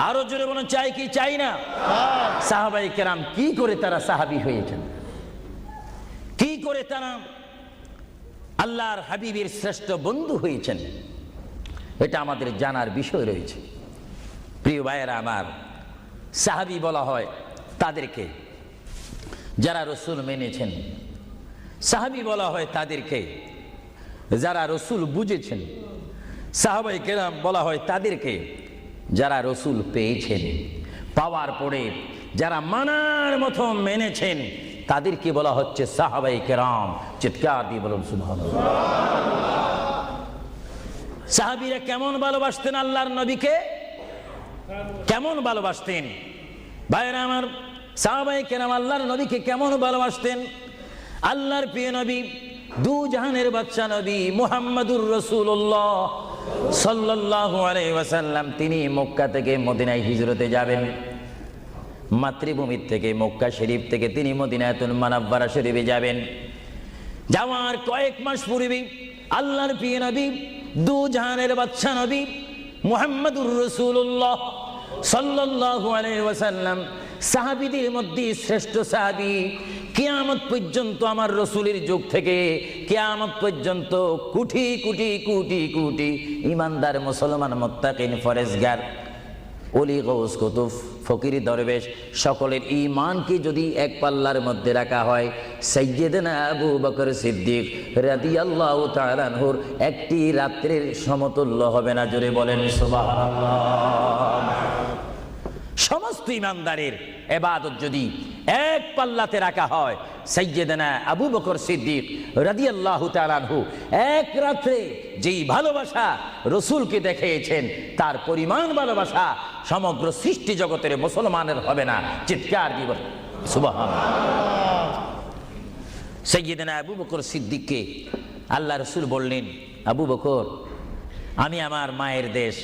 আরো জোরে বলুন, চাই কি চাই না? সাহাবাই কেরাম কি করে তারা সাহাবী হয়েছেন, কি করে তারা আল্লাহর হাবিবের শ্রেষ্ঠ বন্ধু হয়েছেন, এটা আমাদের জানার বিষয় রয়েছে। প্রিয় ভাইয়েরা আমার, সাহাবী বলা হয় তাদেরকে যারা রসুল মেনেছেন, সাহাবী বলা হয় তাদেরকে যারা রসুল বুঝেছেন, সাহাবাই কেরাম বলা হয় তাদেরকে যারা রসুল পেয়েছেন, পাওয়ার পরে যারা মানার মতো মেনেছেন, তাদেরকে বলা হচ্ছে সাহাবাই কেরাম। চিৎকার দিয়ে বলুন সুবহানাল্লাহ। সাহাবীরা কেমন ভালোবাসতেন আল্লাহর নবীকে, কেমন ভালোবাসতেন? ভাইরা আমার, সাহাবাই কেরাম আল্লাহর নবীকে কেমন ভালোবাসতেন? আল্লাহর প্রিয় নবী, দু জাহানের বাদশা নবী মুহাম্মদুর রাসূলুল্লাহ সাল্লাল্লাহু আলাইহি ওয়াসাল্লাম, তিনি মক্কা থেকে মদিনায় হিজরতে যাবেন। মাতৃভূমির থেকে মক্কা শরীফ থেকে তিনি মদিনাতুল মুনাওয়ারা শরীফে যাবেন। যাওয়ার কয়েক মাস পূর্বে আল্লাহর প্রিয় নবী, দু জাহানের বাদশা নবী মুহাম্মদুর রাসূলুল্লাহ সাল্লাল্লাহু আলাইহি ওয়াসাল্লাম, সাহাবীদের মধ্যে শ্রেষ্ঠ সাহাবী, কিয়ামত পর্যন্ত আমার রসুলের যুগ থেকে কিয়ামত পর্যন্ত কোটি কোটি কোটি কোটি ইমানদার মুসলমান মুত্তাকিন ফরেজগার ওলি গৌস কুতুব ফকির দরবেশ সকলের ঈমানকে যদি এক পাল্লার মধ্যে রাখা হয়, সাইয়্যিদনা আবু বকর সিদ্দিক রাদিয়াল্লাহু তাআলা আনহুর একটি রাত্রির সমতুল্য হবে না। জোরে বলেন সুবহানাল্লাহ। সমস্ত ইমানদারের ইবাদত যদি এক পাল্লাতে রাখা হয়, সাইয়্যিদনা আবু বকর সিদ্দিক রাদিয়াল্লাহু তাআলা আনহু এক রাত্রে যেই ভালোবাসা রসুলকে দেখিয়েছেন, তার পরিমাণ ভালোবাসা সমগ্র সৃষ্টি জগতের মুসলমানের হবে না। চিৎকার দিব সুবহানাল্লাহ। সাইয়্যিদনা আবু বকর সিদ্দিককে আল্লাহ রসুল বললেন, আবু বকর, আমি আমার মায়ের দেশ,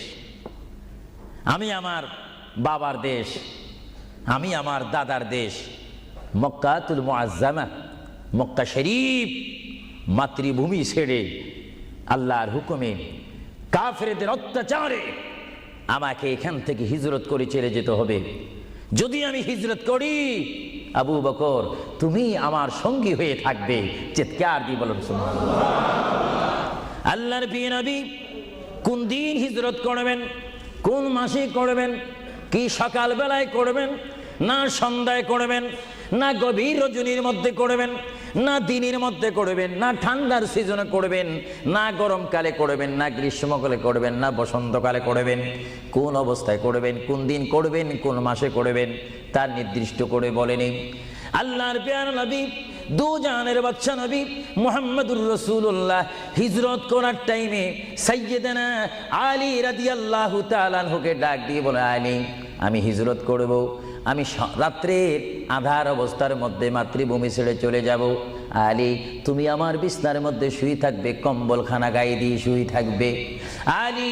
আমি আমার বাবার দেশ, আমি আমার দাদার দেশ মক্কাতুল মুআজ্জামা, মক্কা শরীফ মাতৃভূমি ছেড়ে আল্লাহর হুকুমে কাফেরদের অত্যাচারে আমাকে এখান থেকে হিজরত করে চলে যেতে হবে। যদি আমি হিজরত করি, আবু বকর তুমি আমার সঙ্গী হয়ে থাকবে। চিৎকার দিয়ে বলুন সুবহানাল্লাহ। আল্লাহর প্রিয় নবী কোন দিন হিজরত করবেন, কোন মাসে করবেন, কি সকাল বেলায় করবেন, না সন্ধ্যায় করবেন, না গভীর রজনীর মধ্যে করবেন, না দিনের মধ্যে করবেন, না ঠান্ডার সিজনে করবেন, না গরমকালে করবেন, না গ্রীষ্মকালে করবেন, না বসন্তকালে করবেন, কোন অবস্থায় করবেন, কোন দিন করবেন, কোন মাসে করবেন, তার নির্দিষ্ট করে বলেনি। আল্লাহর প্রিয় নবী, দু জাহানের বাদশা নবী মুহাম্মদুর রাসূলুল্লাহ হিজরত করার টাইমে সাইয়্যিদানা আলী রাদিয়াল্লাহু তাআলা আনহুকে ডাক দিয়ে বলে, আলী, আমি হিজরত করব, আমি রাত্রের আধার অবস্থার মধ্যে মাতৃভূমি ছেড়ে চলে যাব। আলী, তুমি আমার বিছনার মধ্যে শুয়ে থাকবে, কম্বলখানা গায়ে দিয়ে শুয়ে থাকবে। আলী,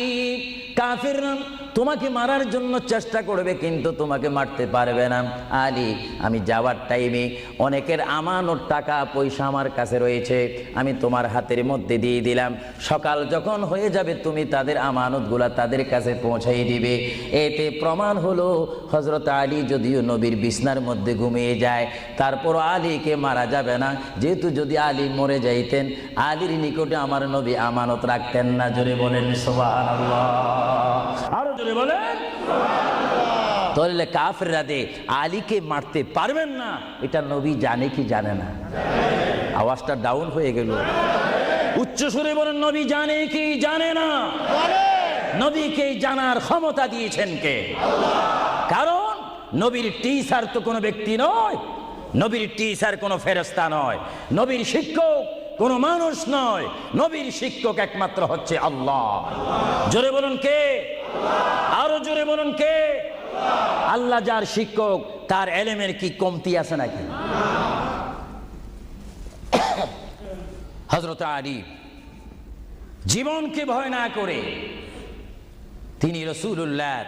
কাফিররা তোমাকে মারার জন্য চেষ্টা করবে, কিন্তু তোমাকে মারতে পারবে না। আলী, আমি যাওয়ার টাইমে অনেকের আমানত টাকা পয়সা আমার কাছে রয়েছে, আমি তোমার হাতের মধ্যে দিয়ে দিলাম। সকাল যখন হয়ে যাবে তুমি তাদের আমানতগুলা তাদের কাছে পৌঁছাই দিবে। এতে প্রমাণ হলো হযরত আলী যদিও নবীর বিছনার মধ্যে ঘুমিয়ে যায়, তারপর আলীকে মারা যাবে না, যেহেতু যদি আলী মরে যাইতেন আলীর নিকটে আমার নবী আমানত রাখতেন না। জোরে বলেন সুবহানাল্লাহ। আরো জোরে বলেন সুবহানাল্লাহ। তাহলে কাফেররা আলীকে মারতে পারবেন না, এটা নবী জানে কি জানে না? আওয়াজটা ডাউন হয়ে গেল। উচ্চ সুরে বলেন, নবী জানে কি জানে না? নবীকে জানার ক্ষমতা দিয়েছেন কে? কারণ নবীর টিচার তো কোনো ব্যক্তি নয়, নবীর টিচার কোনো ফেরেশতা নয়, নবীর শিক্ষক কোনো মানুষ নয়, নবীর শিক্ষক একমাত্র হচ্ছে আল্লাহ। জোরে বলুন কে? আরো জোরে বলুন কে? আল্লাহ যার শিক্ষক তার এলেমের কি কমতি আছে নাকি? হযরত আলী জীবনকে ভয় না করে তিনি রাসূলুল্লাহর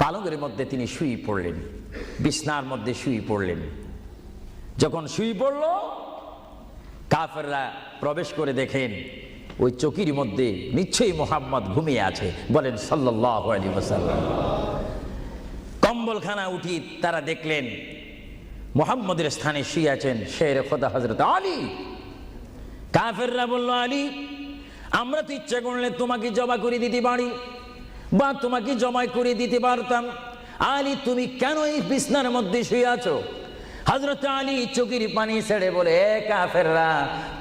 পালঙ্কের মধ্যে তিনি শুয়ে পড়লেন, বিছনার মধ্যে শুয়ে পড়লেন। যখন শুয়ে পড়ল, কাফেররা প্রবেশ করে দেখেন ওই চকির মধ্যে নিশ্চয়ই মুহাম্মদ ঘুমিয়ে আছে। বলেন সাল্লাল্লাহু আলাইহি ওয়াসাল্লাম। কম্বলখানা উঠি তারা দেখলেন মুহাম্মদের স্থানে শুয়ে আছেন শের খোদা হযরত আলী। কাফেররা বলল, আলী, আমরা তো ইচ্ছা করলে তোমাকে জবা করে দিতে পারি বা তোমাকে জমাই করে দিতে পারতাম। আলী, তুমি কেন এই বিছনার মধ্যে শুয়ে আছো? হযরত আলী চোখের পানি ছেড়ে বলে, কাফেররা,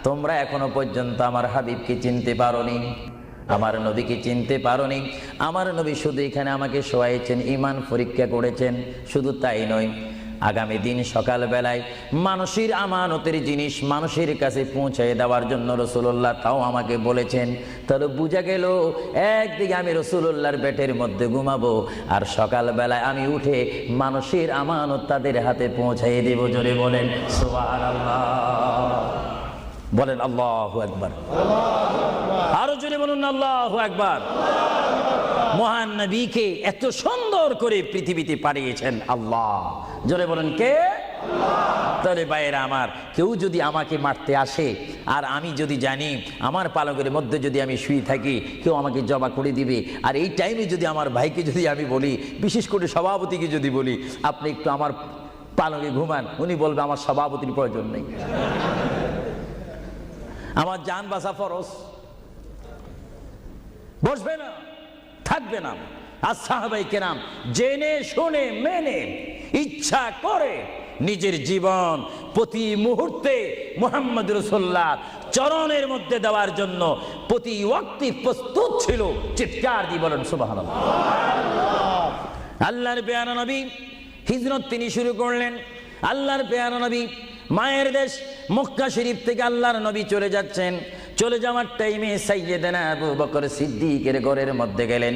তোমরা এখনো পর্যন্ত আমার হাবিবকে চিনতে পারোনি, আমার নবীকে চিনতে পারোনি। আমার নবী শুধু এখানে আমাকে শোয়াইছেন, ঈমান পরীক্ষা করেছেন। শুধু তাই নয়, আগামী দিন সকালবেলায় মানুষের আমানতের জিনিস মানুষের কাছে পৌঁছে দেওয়ার জন্য রাসূলুল্লাহ তাও আমাকে বলেছেন। তাহলে বোঝা গেল একদিকে আমি রাসূলুল্লাহর পেটের মধ্যে ঘুমাবো, আর সকালবেলায় আমি উঠে মানুষের আমানত তাদের হাতে পৌঁছাই দেব। জোরে বলেন সুবহানাল্লাহ। বলেন আল্লাহু আকবার। আরো জোরে বলুন আল্লাহু আকবার। মহান নবীকে এত সুন্দর করে পৃথিবীতে পাঠিয়েছেন আল্লাহ। জোরে বলেন কে? তাহলে ভাইয়েরা আমার, কেউ যদি আমাকে মারতে আসে আর আমি যদি জানি আমার পালকের মধ্যে যদি আমি শুয়ে থাকি কেউ আমাকে জবা করে দিবে, আর এই টাইমে যদি আমার ভাইকে যদি আমি বলি, বিশেষ করে সভাপতিকে যদি বলি আপনি একটু আমার পালকে ঘুমান, উনি বলবে আমার সভাপতির প্রয়োজন নেই, আমার জান বাঁচা ফরজ, বসবে না, থাকবে না। আর সাহাবায়ে কেরাম জেনে শুনে মেনে ইচ্ছা করে নিজের জীবন প্রতি মুহূর্তে মুহাম্মদ রাসূলুল্লাহ চরণের মধ্যে দেওয়ার জন্য প্রতি ওয়াক্তে প্রস্তুত ছিল। চিৎকার দিয়ে বলেন সুবহানাল্লাহ। আল্লাহর পেয়ারা নবী হিজরত তিনি শুরু করলেন। আল্লাহর পেয়ারা নবী মায়ের দেশ মক্কা শরীফ থেকে আল্লাহর নবী চলে যাচ্ছেন। চলে যাওয়ার টাইমে সাইয়্যিদানা আবু বকর সিদ্দিকের ঘরের মধ্যে গেলেন।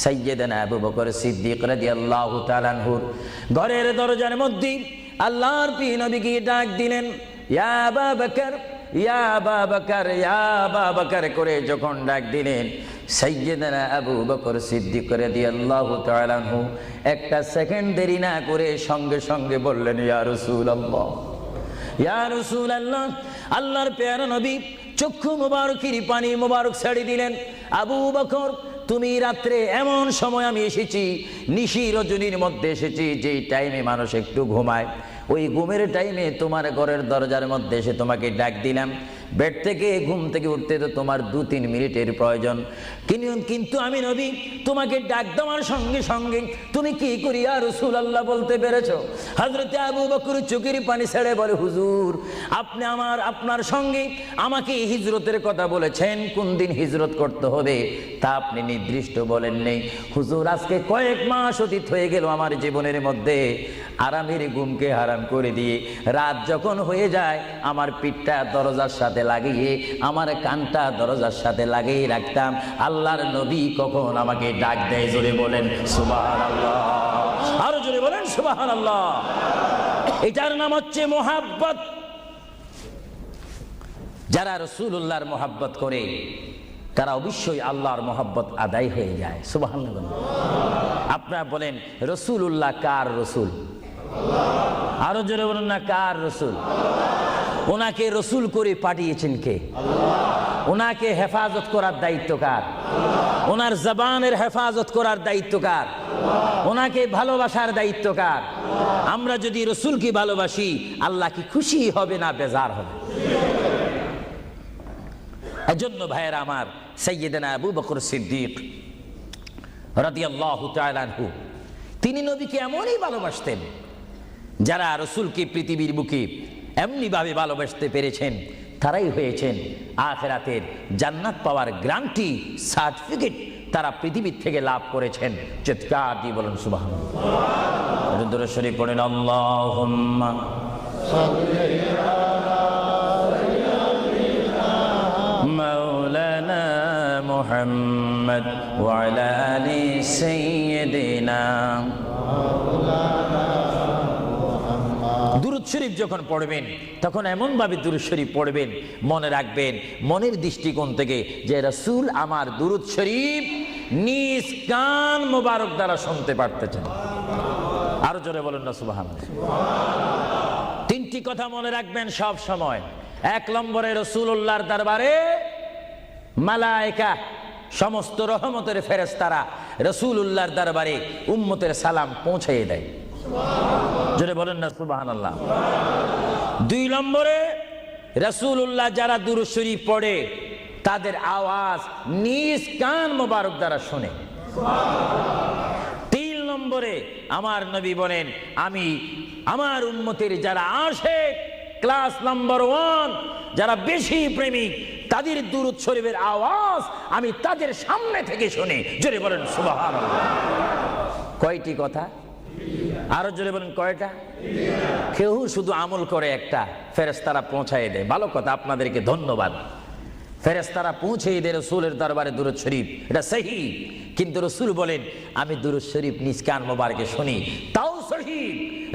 সাইয়্যিদানা আবু বকর সিদ্দিক রাদিয়াল্লাহু তাআলা আনহুর ঘরের দরজার মধ্যে আল্লাহর প্রিয় নবীকে ডাক দিলেন, ইয়া আবু বকর, ইয়া আবু বকর, ইয়া আবু বকর করে যখন ডাক দিলেন, সাইয়্যিদানা আবু বকর সিদ্দিক রাদিয়াল্লাহু তাআলা আনহু একটা সেকেন্ড দেরি না করে সঙ্গে সঙ্গে বললেন, ইয়া রাসূলুল্লাহ, ইয়া রাসূলুল্লাহ। আল্লাহর প্যারা নবী চক্ষু মুবারকের পানি মুবারক ছেড়ে দিলেন, আবু বকর, তুমি রাত্রে এমন সময় আমি এসেছি, নিশি রজনীর মধ্যে এসেছি, যেই টাইমে মানুষ একটু ঘুমায়, ওই ঘুমের টাইমে তোমার ঘরের দরজার মধ্যে এসে তোমাকে ডাক দিলাম। বেড থেকে ঘুম থেকে উঠতে তো তোমার 2-3 মিনিটের প্রয়োজন, কিন্তু আমি নবী তোমাকে ডাক দেওয়ার সঙ্গে সঙ্গে তুমি কি করি ইয়া রাসূলুল্লাহ বলতে পেরেছো? হযরত আবু বকর চোখের পানি ছেড়ে বলে, হুজুর, আপনি আপনার সঙ্গে আমাকে হিজরতের কথা বলেছেন, কোন দিন হিজরত করতে হবে তা আপনি নির্দিষ্ট বলেন নেই। হুজুর, আজকে কয়েক মাস অতীত হয়ে গেল আমার জীবনের মধ্যে আরামের ঘুমকে হারাম করে দিয়ে রাত যখন হয়ে যায় আমার পিঠটা দরজার সাথে লাগিয়ে আমার কানটা দরজার সাথে লাগিয়ে রাখতাম, আল্লাহর নবী কখন আমাকে ডাক দেয়। জোরে বলেন সুবহানাল্লাহ। আরো জোরে বলেন সুবহানাল্লাহ। এটার নাম হচ্ছে মোহাব্বত। যারা রাসূলুল্লাহর মোহাব্বত করে তারা অবশ্যই আল্লাহর মোহাব্বত আদায় হয়ে যায়। সুবহানাল্লাহ। আপনারা বলেন রাসূলুল্লাহ কার রাসূল? আরো জোরে বলুন না, কার রাসূল? ওনাকে রাসূল করে পাঠিয়েছেন কে? ওনাকে হেফাজত করার দায়িত্ব কার? ওনার জবানের হেফাজত করার দায়িত্ব কার? ওনাকে ভালোবাসার দায়িত্ব কার? আমরা যদি রাসূলকে ভালোবাসি আল্লাহ কি খুশি হবে না বেজার হবে? এজন্য ভাইয়েরা আমার, সাইয়্যিদানা আবু বকর সিদ্দিক রাদিয়াল্লাহু তাআলা আনহু তিনি নবীকে এমনই ভালোবাসতেন, যারা রাসূলকে পৃথিবীর বুকে এমনি ভাবে ভালোবাসতে পেরেছেন তারাই হয়েছেন আখিরাতের জান্নাত পাওয়ার গ্যারান্টি সার্টিফিকেট তারা পৃথিবীর থেকে লাভ করেছেন। চিৎকার দিয়ে বলেন সুবহানাল্লাহ। দরুদ শরীফ পড়েন, আল্লাহুম্মা সাল্লি আলা মাওলানা মুহাম্মদ ওয়া আলা আলি সাইয়্যিদিনা। দুরূদ শরীফ যখন পড়বেন তখন এমনভাবে দুরূদ শরীফ পড়বেন, মনে রাখবেন মনের দৃষ্টিকোণ থেকে যে রাসূল আমার দুরূদ শরীফ নিজ কান মোবারক দ্বারা শুনতে পারতেছেন। আরো জোরে বলেন না সুবহানাল্লাহ। তিনটি কথা মনে রাখবেন সব সময়। এক নম্বরে রাসূলুল্লাহর দরবারে মালায়েকা সমস্ত রহমতের ফেরেশতারা রাসূলুল্লাহর দরবারে উম্মতের সালাম পৌঁছিয়ে দেয়। জোরে বলেন না সুবহানাল্লাহ। দুই নম্বরে রাসূলুল্লাহ যারা দুরূদ শরীফ পড়ে তাদের আওয়াজ নিজ কান মোবারক দ্বারা শুনে। তিন নম্বরে আমার নবী বলেন আমি আমার উম্মতের যারা আশিক ক্লাস নাম্বার 1 যারা বেশি প্রেমিক তাদের দুরূদ শরীফের আওয়াজ আমি তাদের সামনে থেকে শুনি। জোরে বলেন সুবহানাল্লাহ। কয়টি কথা? আরো জোরে বলেন কয়টা? কেউ শুধু আমল করে একটা, ফেরেশতারা পৌঁছায় দেয়। ভালো কথা, আপনাদেরকে ধন্যবাদ। ফেরেশতারা পৌঁছে দেয় রাসূলের দরবারে দুরূদ শরীফ, এটা সহিহ। কিন্তু রাসূল বলেন আমি দুরূদ শরীফ নিজ কান মোবারকে শুনি, তাও সহিহ।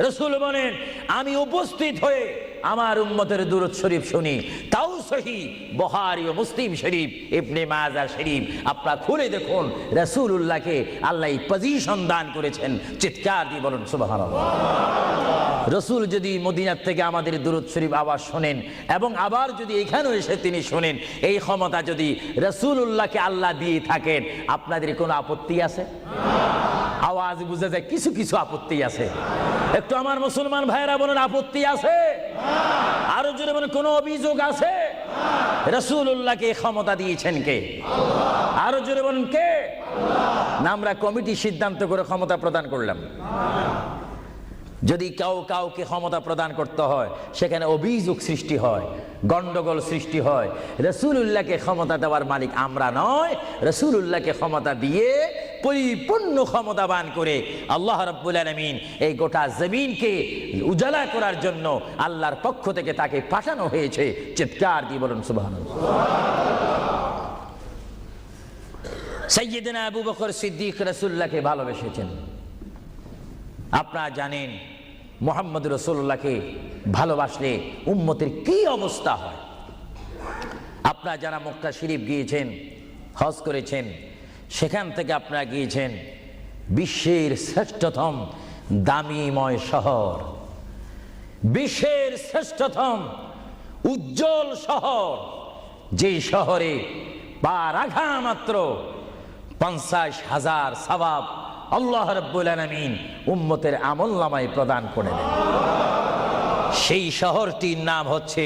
রাসূল বলেন আমি উপস্থিত হয়ে আমার উম্মতের দুরূদ শরীফ শুনি, তাও সহিহ। বুখারী ও মুসলিম শরীফ, ইবনে মাজাহ শরীফ আপনারা খুলে দেখুন। রাসূলুল্লাহকে আল্লাহ পজিশন দান করেছেন। চিৎকার দিয়ে বলুন সুবহানাল্লাহ। রাসূল যদি মদিনার থেকে আমাদের দুরূদ শরীফ আওয়াজ শোনেন এবং আবার যদি এখানেও এসে তিনি শোনেন, এই ক্ষমতা যদি রাসূলুল্লাহকে আল্লাহ দিয়ে থাকেন, আপনাদের কোনো আপত্তি আছে? আওয়াজ বুঝা যায় কিছু কিছু আপত্তি আছে। একটু আমার মুসলমান ভাইয়েরা বলেন আপত্তি আছে? আরো জোরে বলেন কোনো অভিযোগ আছে? রাসূলুল্লাহকে এই ক্ষমতা দিয়েছেন কে? আরো জোরে বলেন কে? না আমরা কমিটি সিদ্ধান্ত করে ক্ষমতা প্রদান করলাম? যদি কাউকে ক্ষমতা প্রদান করতে হয় সেখানে অভিযোগ সৃষ্টি হয়, গন্ডগোল সৃষ্টি হয়। রাসূলুল্লাহকে ক্ষমতা দেওয়ার মালিক আমরা নয়। রাসূলুল্লাহকে ক্ষমতা দিয়ে পরিপূর্ণ ক্ষমতাবান করে আল্লাহ রাব্বুল আলামিন এই গোটা জমিনকে উজালা করার জন্য আল্লাহর পক্ষ থেকে তাকে পাঠানো হয়েছে। চিৎকার দিয়ে বলুন সুবহানাল্লাহ। সাইয়্যিদনা আবু বকর সিদ্দিক রাসূলুল্লাহকে ভালোবেসেছেন। আপনারা জানেন মুহাম্মদ রাসূলুল্লাহকে ভালোবাসলে উম্মতের কি অবস্থা হয়। আপনারা যারা মক্কা শরীফ গিয়েছেন, হজ করেছেন, সেখান থেকে আপনারা গিয়েছেন বিশ্বের শ্রেষ্ঠতম দামিময় শহর, বিশ্বের শ্রেষ্ঠতম উজ্জ্বল শহর, যেই শহরে পা রাখা মাত্র 50,000 সওয়াব আল্লাহ রাব্বুল আলামিন উম্মতের আমলনামায় প্রদান করে দেন। সেই শহরটির নাম হচ্ছে,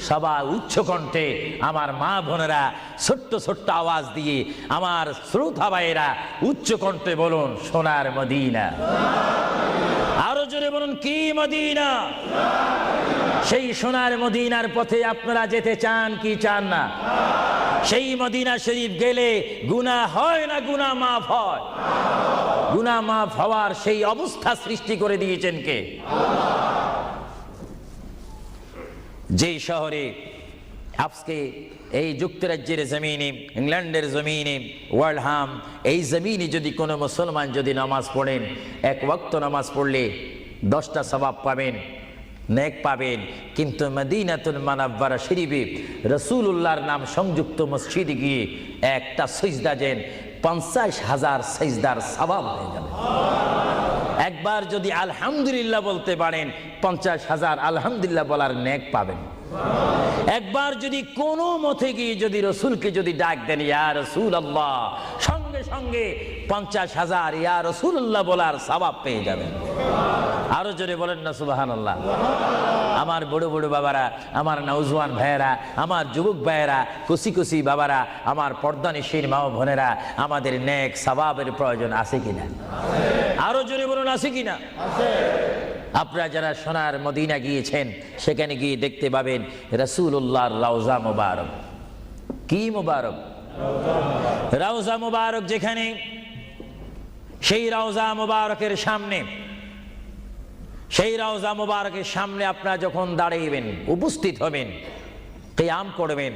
সবাই উচ্চ কণ্ঠে আমার মা বোনেরা ছোট্ট ছোট্ট আওয়াজ দিয়ে আমার শ্রোতা ভাইয়েরা উচ্চ কণ্ঠে বলুন সোনার মদিনা। আরো জোরে বলুন কি মদিনা? সেই সোনার মদিনার পথে আপনারা যেতে চান কি চান না? সেই মদিনা শরীফ গেলে গুনাহ হয় না গুনাহ মাফ হয়? গুনাহ মাফ হওয়ার সেই অবস্থা সৃষ্টি করে দিয়েছেন কে? যেই শহরে আজকে এই যুক্তরাজ্যের জমিনে, ইংল্যান্ডের জমিনে, ওয়ার্ল্ডহাম এই জমিনে যদি কোনো মুসলমান যদি নামাজ পড়েন, এক ওয়াক্ত নামাজ পড়লে 10টা সওয়াব পাবেন, নেক পাবেন। কিন্তু মদিনাতুল মুনাওয়ারা শরীফে রাসূলুল্লাহর নাম সংযুক্ত মসজিদে গিয়ে একটা সিজদা দেন, 50,000 সিজদার সওয়াব হয়ে যাবে। একবার যদি আলহামদুলিল্লাহ বলতে পারেন 50,000 আলহামদুলিল্লাহ বলার নেক পাবেন। একবার যদি কোনো মতে গিয়ে যদি রসুলকে যদি ডাক দেন ইয়া রাসূলুল্লাহ, সঙ্গে সঙ্গে 50,000 ইয়া রাসূলুল্লাহ বলার সওয়াব পেয়ে যাবেন। আরো জোরে বলেন না সুবহানাল্লাহ। আমার বড় বড় বাবারা, আমার নওজোয়ান ভাইয়েরা, আমার যুবক ভাইয়েরা, কুসি কুসি বাবারা, আমার পর্দানিশীন মা ও বোনেরা, আমাদের নেক সওয়াবের প্রয়োজন আছে কিনা? আরো জোরে বলুন আছে কিনা? আপনারা যারা সোনার মদিনা গিয়েছেন সেখানে গিয়ে দেখতে পাবেন রাসূলুল্লাহর রওজা মুবারক। কি মুবারক? রওজা মুবারক। যেখানে সেই রওজা মুবারকের সামনে, সেই রওজা মুবারকের সামনে আপনারা যখন দাঁড়াইবেন, উপস্থিত হবেন, কিয়াম করবেন,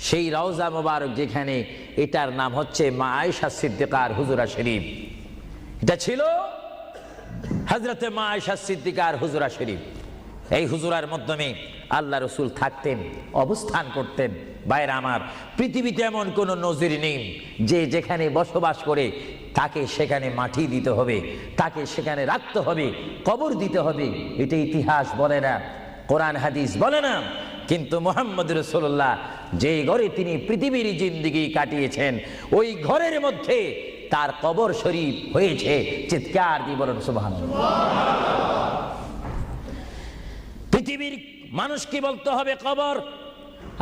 সেই রওজা মোবারক যেখানে, এটার নাম হচ্ছে মা আয়েশা সিদ্দিকার হুজরা শরীফ। এটা ছিল হযরতে মা আয়েশা সিদ্দিকার হুজরা শরীফ। এই হুজরার মাধ্যমে আল্লাহ রসুল থাকতেন, অবস্থান করতেন। ভাইরা আমার, পৃথিবীতে এমন কোনো নজির নেই যে যেখানে বসবাস করে তাকে সেখানে মাটি দিতে হবে, তাকে সেখানে রাখতে হবে, কবর দিতে হবে। এটা ইতিহাস বলে না, কোরআন হাদিস বলে না। কিন্তু মুহাম্মদ রাসূলুল্লাহ যে ঘরে তিনি পৃথিবীর জিন্দেগি কাটিয়েছেন, ওই ঘরের মধ্যে তার কবর শরীফ হয়েছে। চিৎকার দিয়ে বলেন সুবহানাল্লাহ। পৃথিবীর মানুষকে বলতে হবে কবর,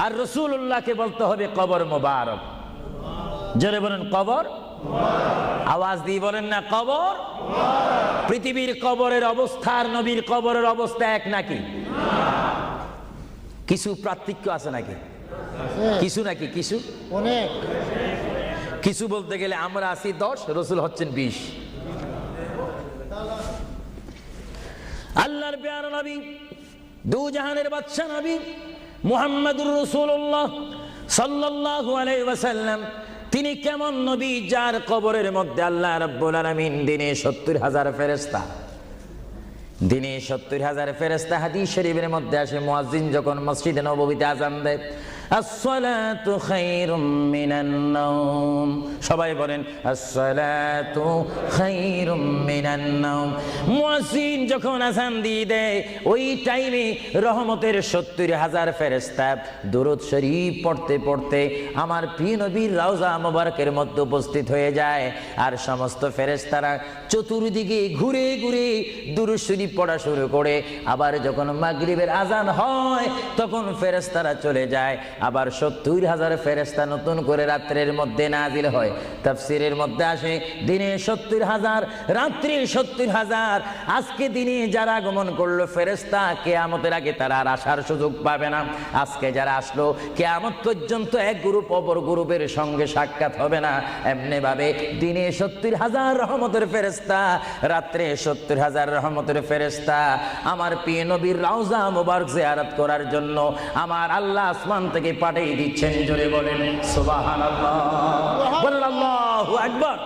আর রাসূলুল্লাহকে বলতে হবে কবর মোবারক। জোরে বলেন কবর, আওয়াজ দিয়ে বলেন না কবর। পৃথিবীর কবরের অবস্থা আর নবীর কবরের অবস্থা এক নাকি? কিছু পার্থক্য আছে নাকি? কিছু নাকি? কিছু অনেক। কিছু বলতে গেলে আমরা আছি 10, রসুল হচ্ছেন 20। আল্লাহর প্যারা নবী, দু জাহানের বাদশা নবী মুহাম্মদুর রাসূলুল্লাহ সাল্লাল্লাহু আলাইহি ওয়াসাল্লাম, তিনি কেমন নবী যার কবরের মধ্যে আল্লাহ রাব্বুল আলামিন দিনে 70,000 ফেরেশতা, দিনে 70,000 ফেরেশতা। হাদিস শরীফের মধ্যে আসে, মুয়াজ্জিন যখন মসজিদে নববীতে আযান দেয়, আসসালাতু খায়রুম মিনান নাওম, সবাই বলেন আসসালাতু খায়রুম মিনান নাওম। মুয়াজ্জিন যখন আযান দিয়ে দেয়, ওই টাইমে রহমতের 70,000 ফেরেশতা দুরূদ শরীফ পড়তে পড়তে আমার প্রিয় নবীর রওজা মোবারকের মধ্যে উপস্থিত হয়ে যায়। আর সমস্ত ফেরেশতারা চতুর্দিকে ঘুরে ঘুরে দুরূদ শরীফ পড়া শুরু করে। আবার যখন মাগরিবের আযান হয়, তখন ফেরেশতারা চলে যায়। আবার 70,000 ফেরেশতা নতুন করে রাত্রের মধ্যে নাজিল হয়। তাফসীরের মধ্যে আসে, দিনে 70,000, রাত্রে 70,000। আজকে দিনে যারা আগমন করলো ফেরেশতা, কিয়ামতের আগে তারা আর আসার সুযোগ পাবে না। আজকে যারা আসলো, কিয়ামত পর্যন্ত এক গ্রুপ অপর গ্রুপের সঙ্গে সাক্ষাৎ হবে না। এমনি ভাবে দিনে 70,000 রহমতের ফেরেশতা, রাত্রে 70,000 রহমতের ফেরেশতা আমার প্রিয় নবীর রওজা মোবারক জিয়ারত করার জন্য আমার আল্লাহ আসমান থেকে পাঠিয়ে দিচ্ছেন। জোরে বলেন সুবহানাল্লাহ, বলেন আল্লাহু আকবার,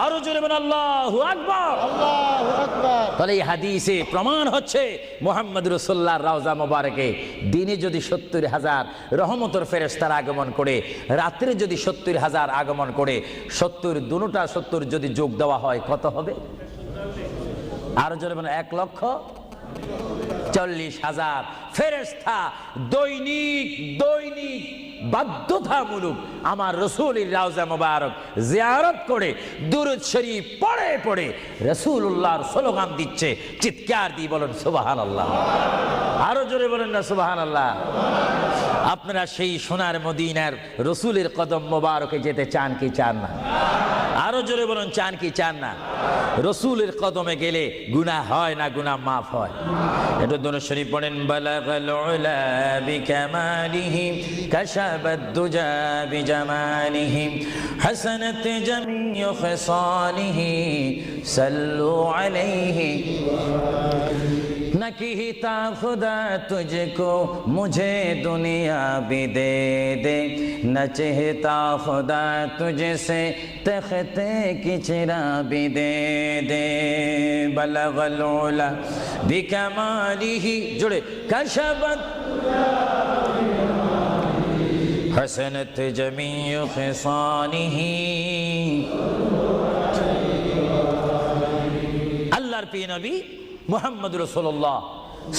আরো জোরে বলেন আল্লাহু আকবার, আল্লাহু আকবার। তাহলে এই হাদিসে প্রমাণ হচ্ছে মুহাম্মদ রাসূলুল্লাহর রওজা মোবারকে দিনে যদি 70,000 রহমতের ফেরেশতারা আগমন করে, রাত্রে যদি 70,000 আগমন করে, 70 দুটোটা 70 যদি যোগ দেওয়া হয় কত হবে? আরো জোরে বলেন 1,40,000 ফেরেশতা দৈনিক দৈনিক বাধ্যতামূলক আমার রাসূলের রওজা মোবারক জিয়ারত করে দুরূদ শরীফ পড়ে পড়ে রাসূলুল্লাহর স্লোগান দিচ্ছে। চিৎকার দিয়ে বলেন সুবহানাল্লাহ, আরো জোরে বলেন না সুবহানাল্লাহ। আপনারা সেই সোনার মদিনার রাসূলের কদম মোবারকে যেতে চান কি চান না? আরো জোরে বলেন চান কি চান না? রাসূলের কদমে গেলে গুনাহ হয় না, গুনাহ মাফ হয়। এটা দুরূদ শরীফ পড়েন, বালাগাল উলা বিকামালিহি কাশাবাদ দুজা বিজামালিহি হাসানাত জামিউ খিসালিহি সাল্লু আলাইহি नकीता खुदा तुझको मुझे दुनिया भी दे दे, न चाहता खुदा तुझसे तख्ते की चिरा भी दे दे। बलगल उला बिकमालिही, जुड़े कशबत हसनत जमीउ खिसालिही। अल्लाहर प्रिय नबी মুহাম্মদ রাসূলুল্লাহ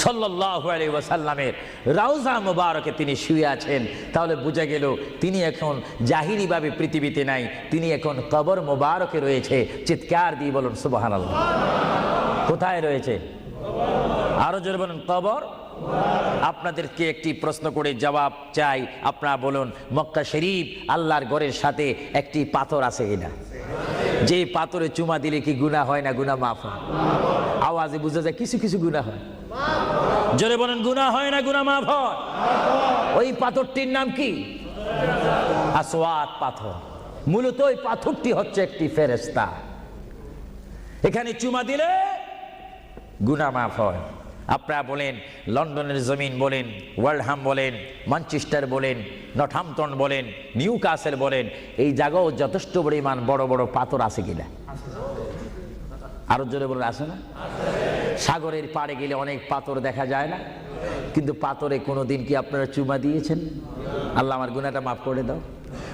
সাল্লাল্লাহু আলাইহি ওয়াসাল্লামের রওজা মোবারকে তিনি শুয়ে আছেন। তাহলে বোঝা গেল তিনি এখন জাহিরি ভাবে পৃথিবীতে নাই, তিনি এখন কবর মোবারকে রয়েছে। চিৎকার দিয়ে বলুন সুবহানাল্লাহ। কোথায় রয়েছে? আরো জোরে বলুন কবর। আপনাদেরকে একটি প্রশ্ন করে জবাব চাই, আপনারা বলুন মক্কা শরীফ আল্লাহর ঘরের সাথে একটি পাথর আছে কিনা? যে পাথরে চুমা দিলে কি গুনাহ হয় না গুনাহ মাফ হয়? আওয়াজে বোঝা যায় কিছু কিছু গুনাহ হয়। জোরে বলেন গুনাহ হয় না গুনাহ মাফ হয়? ওই পাথরটির নাম কি? আসওয়াদ পাথর। মূলত ওই পাথরটি হচ্ছে একটি ফেরেশতা। এখানে চুমা দিলে গুনাহ মাফ হয়। আপনারা বলেন লন্ডনের জমিন বলেন, ওয়ার্ল্ডহাম বলেন, ম্যানচেস্টার বলেন, নর্থহ্যাম্পটন বলেন, নিউ কাসেল বলেন, এই জায়গাও যথেষ্ট পরিমাণ বড় বড় পাথর আছে কিনা? আরো জোরে বলে আছে না? সাগরের পাড়ে গেলে অনেক পাথর দেখা যায় না? কিন্তু পাথরে কোনোদিন কি আপনারা চুমা দিয়েছেন? আল্লাহ আমার গুনাহটা মাফ করে দাও।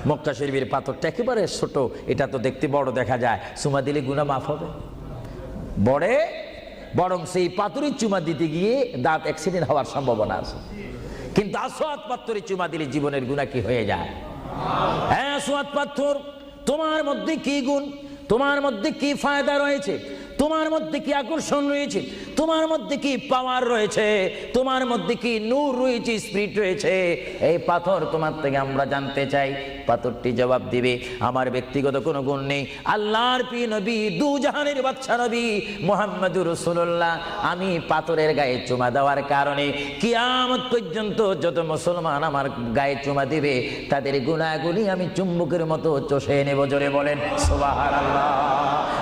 মক্কা শরীফের পাথরটা একেবারে ছোট, এটা তো দেখতে বড় দেখা যায়, চুমা দিলে গুনাহ মাফ হবে? বরং সেই পাথরের চুমা দিতে গিয়ে দাঁত অ্যাক্সিডেন্ট হওয়ার সম্ভাবনা আছে। কিন্তু আসওয়াদ পাথরের চুমা দিলে জীবনের গুনাহ কি হয়ে যায়? হ্যাঁ, আসওয়াদ পাথর, তোমার মধ্যে কি গুণ, তোমার মধ্যে কি ফায়দা রয়েছে, তোমার মধ্যে কি আকর্ষণ রয়েছে, তোমার মধ্যে কি পাওয়ার রয়েছে, তোমার মধ্যে কি নূর রয়েছে, স্পিরিট রয়েছে, এই পাথর তোমার থেকে আমরা জানতে চাই। পাথরটি জবাব দিবে, আমার ব্যক্তিগত কোনো গুণ নেই, আল্লাহর প্রিয় নবী, দু জাহানের বাদশা নবী মুহাম্মদুর রাসূলুল্লাহ, আমি পাথরের গায়ে চুমা দেওয়ার কারণে কিয়ামত পর্যন্ত যত মুসলমান আমার গায়ে চুমা দিবে তাদের গুনাহগুলি আমি চুম্বকের মতো চষে নেব। জোরে বলেন সুবহানাল্লাহ,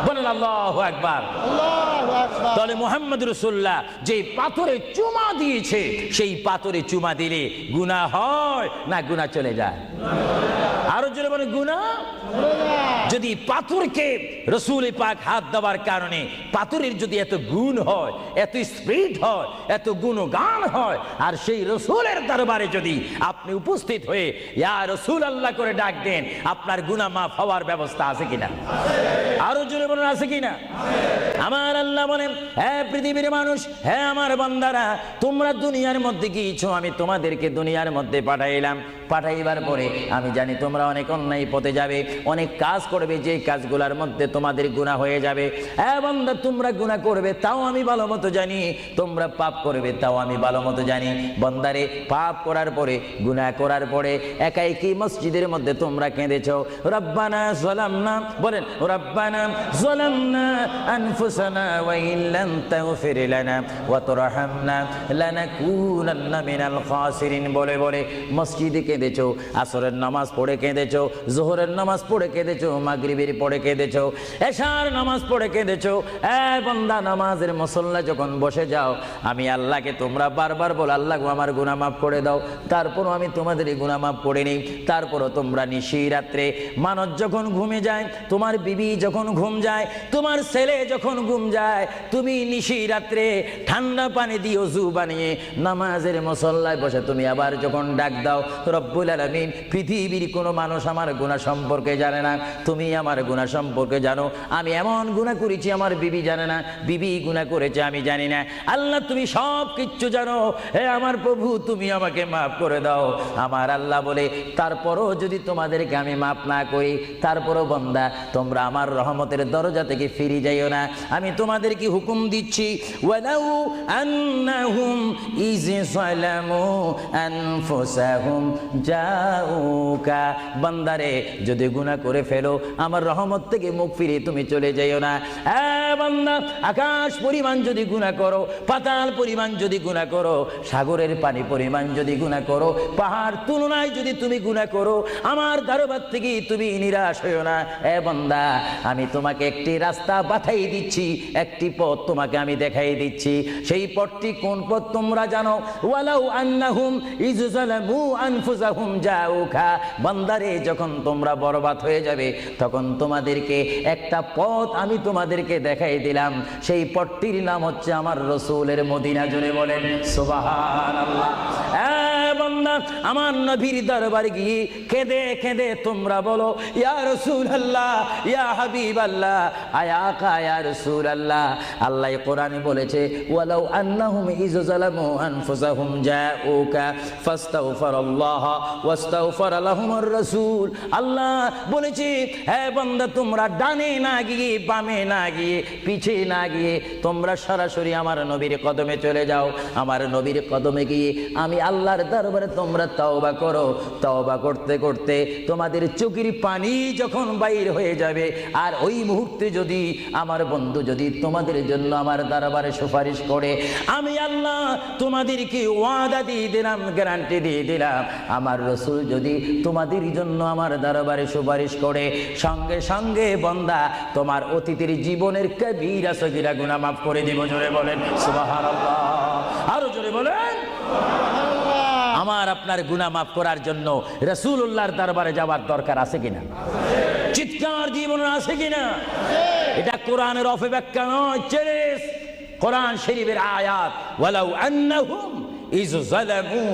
বলেন আল্লাহু আকবার। আল্লাহু আকবার। তাহলে মুহাম্মদ রাসূলুল্লাহ যে পাথরে চুমা দিয়েছে, সেই পাথরে চুমা দিলে গুনাহ হয় না গুনাহ চলে যায়? আরো জোরে বলেন গুনাহ। যদি পাথরকে রাসূল পাক হাত দেওয়ার কারণে পাথরের যদি এত গুণ হয়, এত স্পিরিট হয়, এত গুণগান হয়, আর সেই রাসূলের দরবারে যদি আপনি উপস্থিত হয়ে ইয়া রাসূলুল্লাহ করে ডাক দেন, আপনার গুনাহ মাফ হওয়ার ব্যবস্থা আছে কিনা? আরো জোরে বলেন আছে কিনা? আমার আল্লাহ বলেন, হ্যাঁ পৃথিবীর মানুষ, হ্যাঁ আমার বান্দারা, তোমরা দুনিয়ার মধ্যে গিয়েছো, আমি তোমাদেরকে দুনিয়ার মধ্যে পাঠাইলাম। পাঠাইবার পরে আমি জানি তোমরা অনেক অন্যায় পথে যাবে, অনেক কাজ করবে, যে কাজগুলোর মধ্যে তোমাদের গুনাহ হয়ে যাবে। হ্যাঁ বান্দা, তোমরা গুনাহ করবে তাও আমি ভালো মতো জানি, তোমরা পাপ করবে তাও আমি ভালো মতো জানি। বান্দারে, পাপ করার পরে, গুনাহ করার পরে একাই কি মসজিদের মধ্যে তোমরা কেঁদেছো, রব্বানা যালামনা, বলেন রব্বানা যালামনা আনফুসানা ওয়া ইল্লাম তাগফির লানা ওয়া তারহামনা লানাকুনান্না মিনাল খাসিরিন বলে বলে মসজিদে কেঁদেছো, আসরের নামাজ পড়ে কেঁদেছো, যোহরের নামাজ পড়ে কেঁদেছো, মাগরিবের পড়ে কেঁদেছো, এশার নামাজ পড়ে কেঁদেছো। এ বান্দা, নামাজের মুসল্লা যখন বসে যাও, আমি আল্লাহকে তোমরা বারবার বল, আল্লাহ গো আমার গুনাহ মাফ করে দাও, তারপরও আমি তোমাদের এই গুনাহ মাফ করে নিই। তারপরও তোমরা নিশি রাত্রে, মানুষ যখন ঘুমে যায়, তোমার বিবি যখন ঘুম যায়, তোমার ছেলে যখন ঘুম যায়, তুমি নিশি রাত্রে ঠান্ডা পানি দিয়ে ওযু বানিয়ে নামাজের মুসল্লায় বসে তুমি আবার যখন ডাক দাও, রব্বুল আলামিন, পৃথিবীর কোনো মানুষ আমার গুনাহ সম্পর্কে জানে না, তুমি আমার গুনাহ সম্পর্কে জানো। আমি এমন গুনাহ করেছি আমার বিবি জানে না, বিবি গুনাহ করেছে আমি জানি না। আল্লাহ, তুমি সব কিচ্ছু জানো, হে আমার প্রভু, তুমি আমাকে মাফ করে দাও। আমার আল্লাহ বলে, তারপরও যদি তোমাদেরকে আমি মাফ না করি, তারপরও বান্দা তোমরা আমার রহমতের দরজা থেকে ফিরে যাইও না। আমি তোমাদেরকে হুকুম দিচ্ছি, ওয়ালাউ আন্নাহুম ইয যালামু আনফুসাহুম জাউকা, বান্দারে যদি গুনাহ করে ফেলো, আমার রহমত থেকে মুখ ফিরে তুমি চলে যাইও না। বান্দা, আকাশ পরিমাণ যদি গুনাহ করো, পাতাল পরিমাণ যদি গুনাহ করো, সাগরের পানি পরিমাণ যদি গুনাহ করো, পাহাড় তুলনায় যদি তুমি গুনাহ করো, আমার দরবার থেকে তুমি নিরাশ হইও না। বান্দা, আমি তোমাকে একটি রাস্তা পাঠাই দিচ্ছি, একটি পথ তোমাকে আমি দেখাই দিচ্ছি। সেই পথটি কোন পথ তোমরা জানো? ওয়ালাউ আন্নাহুম ইয যালামু আনফুসাহুম জাউকা, বান্দারে যখন তোমরা বরবাদ হয়ে যাবে, তখন তোমাদেরকে একটা পথ আমি তোমাদেরকে দেখাই দিলাম। সেই পথটির নাম হচ্ছে আমার রাসূলের মদিনা। জোরে বলেন সুবহানাল্লাহ। বান্দা, আমার নবীর দরবারে গিয়ে কেঁদে কেঁদে তোমরা বলো, ইয়া রাসূলুল্লাহ, ইয়া হাবিবাল্লাহ, আয়াকা ইয়া রাসূলুল্লাহ। আল্লাহ কোরআনে বলেছে, ওয়ালাউ আন্নাহুম ইয যালামু আনফুসাহুম জাউকা ফাস্তাগফিরুল্লাহ ওয়াস্তাগফার লাহুমুর রাসূল। আল্লাহ বলেছে, হে বান্দা, তোমরা ডানে না গিয়ে, বামে না গিয়ে, পিছে না গিয়ে, তোমরা সরাসরি আমার নবীর কদমে চলে যাও। আমার নবীর কদমে গিয়ে আমি আল্লাহর দরবারে তোমরা তওবা করো। তওবা করতে করতে তোমাদের চোখের পানি যখন বাইর হয়ে যাবে, আর ওই মুহূর্তে যদি আমার বন্ধু যদি তোমাদের জন্য আমার দরবারে সুপারিশ করে, আমি আল্লাহ তোমাদেরকে ওয়াদা দিয়ে দিলাম, গ্যারান্টি দিয়ে দিলাম, আমার রাসূল যদি তোমাদের জন্য আমার দরবারে সুপারিশ করে, সঙ্গে সঙ্গে বান্দা তোমার অতীতের জীবনের কবিরা সগীরা গুনাহ মাফ করে দিব। জোরে বলেন সুবহানাল্লাহ। জোরে বলেন। আমার আপনার গুনাহ মাফ করার জন্য রাসূলুল্লাহর দরবারে যাওয়ার দরকার আছে কিনা? চিৎকার জীবন আছে কিনা? এটা কোরআনের অপব্যাখ্যা নয়, চ্যালেঞ্জ। কোরআন শরীফের আয়াত, ওয়ালাউ আন্নাহুম ইয যালামু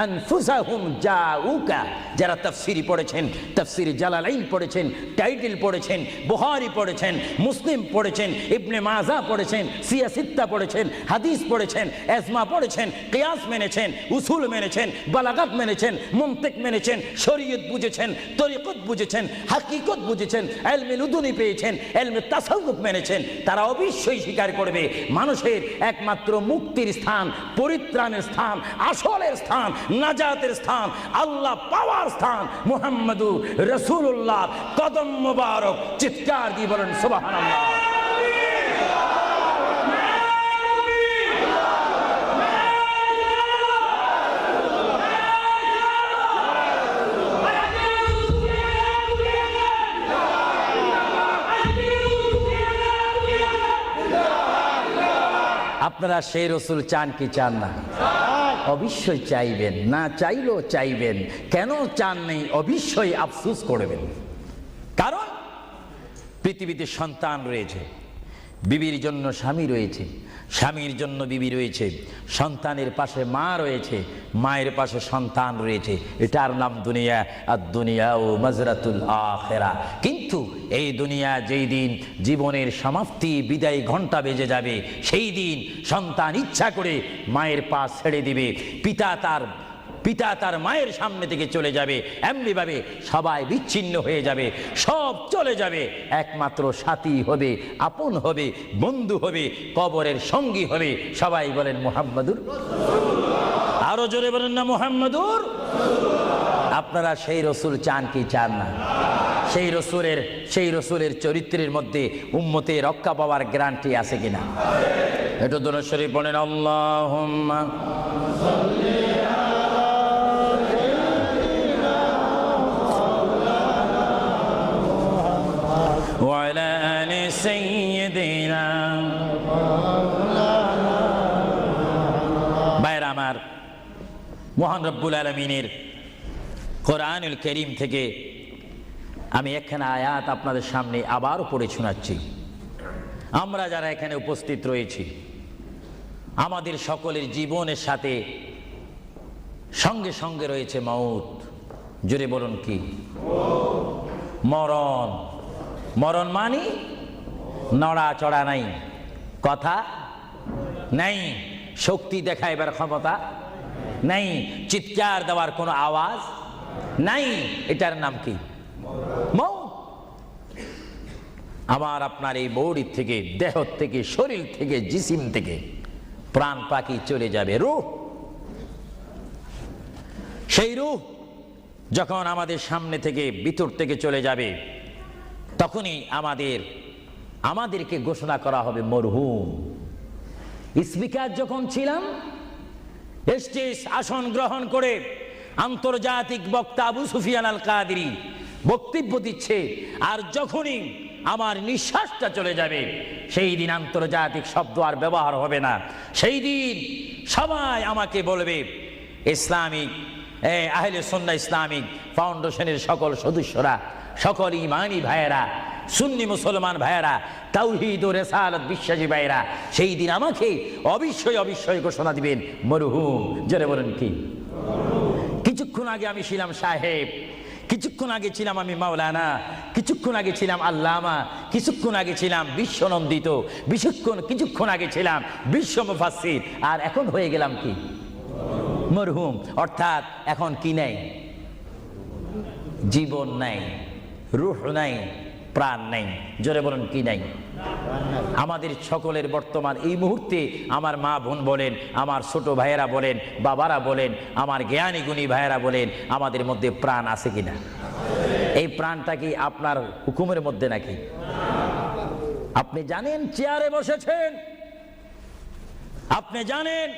আনফুসাহুম জাউকা। যারা তাফসীর পড়েছেন, তাফসীর জালালাইন পড়েছেন, টাইটেল পড়েছেন, বুখারী পড়েছেন, মুসলিম পড়েছেন, ইবনে মাজাহ পড়েছেন, সিয়াসিত্তা পড়েছেন, হাদিস পড়েছেন, এজমা পড়েছেন, কিয়াস মেনেছেন, উসুল মেনেছেন, বালাগাত মেনেছেন, মুনতিক মেনেছেন, শরীয়ত বুঝেছেন, তরিকত বুঝেছেন, হাকিকত বুঝেছেন, ইলমে লুদুনি পেয়েছেন, ইলমে তাসাউফ মেনেছেন, তারা অবশ্যই স্বীকার করবে মানুষের একমাত্র মুক্তির স্থান, পরিত্রাণের স্থান, আসলের স্থান, নাজাতের স্থান, আল্লাহ পাওয়ার স্থান মুহাম্মদুর রাসূলুল্লাহ কদম মুবারক। চিৎকার দিয়ে বলেন সুবহানাল্লাহ। আপনারা সেই রসুল চান কি চান না? অবশ্যই চাইবেন, না চাইলেও চাইবেন। কেন চান নেই? অবশ্যই আফসোস করবেন। কারণ পৃথিবীতে সন্তান রয়েছে, বিবির জন্য স্বামী রয়েছে, স্বামীর জন্য বিবি রয়েছে, সন্তানের পাশে মা রয়েছে, মায়ের পাশে সন্তান রয়েছে। এটার নাম দুনিয়া। আর দুনিয়া ও মাজরাতুল আখিরা। কিন্তু এই দুনিয়া যেই দিন জীবনের সমাপ্তি, বিদায় ঘন্টা বেজে যাবে, সেই দিন সন্তান ইচ্ছা করে মায়ের পা ছেড়ে দিবে, পিতা তার মায়ের সামনে থেকে চলে যাবে, এমনিভাবে সবাই বিচ্ছিন্ন হয়ে যাবে, সব চলে যাবে। একমাত্র সাথী হবে, আপন হবে, বন্ধু হবে, কবরের সঙ্গী হবে। সবাই বলেন মুহাম্মাদুর। আরো জোরে বলেন না মুহাম্মাদুর। আপনারা সেই রসুল চান কি চান না? সেই রসুলের চরিত্রের মধ্যে উম্মতে রক্ষা পাওয়ার গ্যারান্টি আছে কিনা? একটু দরুদ শরীফ বলেন, আল্লাহুম্মা وعلى آل سيدنا। ভাইরা আমার, মহান রব্বুল আলামিনের কোরআনুল কারীম থেকে আমি একখানা আয়াত আপনাদের সামনে আবারও পড়ে শোনাচ্ছি। আমরা যারা এখানে উপস্থিত রয়েছি, আমাদের সকলের জীবনের সাথে সঙ্গে সঙ্গে রয়েছে মউত। জোরে বলুন কি? মরণ। মরণ মানে নড়াচড়া নাই, কথা নাই, শক্তি দেখাইবার ক্ষমতা নাই, চিৎকার দেওয়ার কোনো আওয়াজ নাই। এটার নাম কি? মউত। আমার আপনার এই বডি থেকে, দেহ থেকে, শরীর থেকে, জিসিম থেকে প্রাণ পাখি চলে যাবে, রূহ। সেই রূহ যখন আমাদের সামনে থেকে, ভিতর থেকে চলে যাবে, তখনই আমাদেরকে ঘোষণা করা হবে মরহুম। স্পিকার যখন ছিলাম, স্টেজ আসন গ্রহণ করে আন্তর্জাতিক বক্তা আবু সুফিয়ান আল কাদেরী বক্তব্য দিচ্ছে, আর যখনই আমার নিঃশ্বাসটা চলে যাবে, সেই দিন আন্তর্জাতিক শব্দ আর ব্যবহার হবে না। সেই দিন সবাই আমাকে বলবে, ইসলামিক আহলে সুন্নাহ ইসলামিক ফাউন্ডেশনের সকল সদস্যরা, সকল ইমানি ভাইয়েরা, সুন্নি মুসলমান ভাইয়েরা, তাওহীদ ও রিসালাত বিশ্বাসী ভাইয়েরা, সেই দিন আমাকে অবশ্যই ঘোষণা দিবেন মরহুম। জোরে বলেন কি? কিছুক্ষণ আগে আমি ছিলাম সাহেব, কিছুক্ষণ আগে ছিলাম আমি মাওলানা, কিছুক্ষণ আগে ছিলাম আল্লামা, কিছুক্ষণ আগে ছিলাম বিশ্বনন্দিত, কিছুক্ষণ আগে ছিলাম বিশ্ব মুফাসসির, আর এখন হয়ে গেলাম কি? মরহুম। অর্থাৎ এখন কি নাই? জীবন নাই, রূহ নাই, প্রাণ নাই। জোরে বলেন কি নাই? আমাদের সকলের বর্তমান এই মুহূর্তে আমার মা বোন বলেন, আমার ছোট ভাইয়েরা বলেন, বাবারা বলেন, আমার জ্ঞানী গুণী ভাইয়েরা বলেন, আমাদের মধ্যে প্রাণ আছে কিনা? এই প্রাণটা কি আপনার হুকুমের মধ্যে নাকি? আপনি জানেন চেয়ারে বসেছেন, আপনি জানেন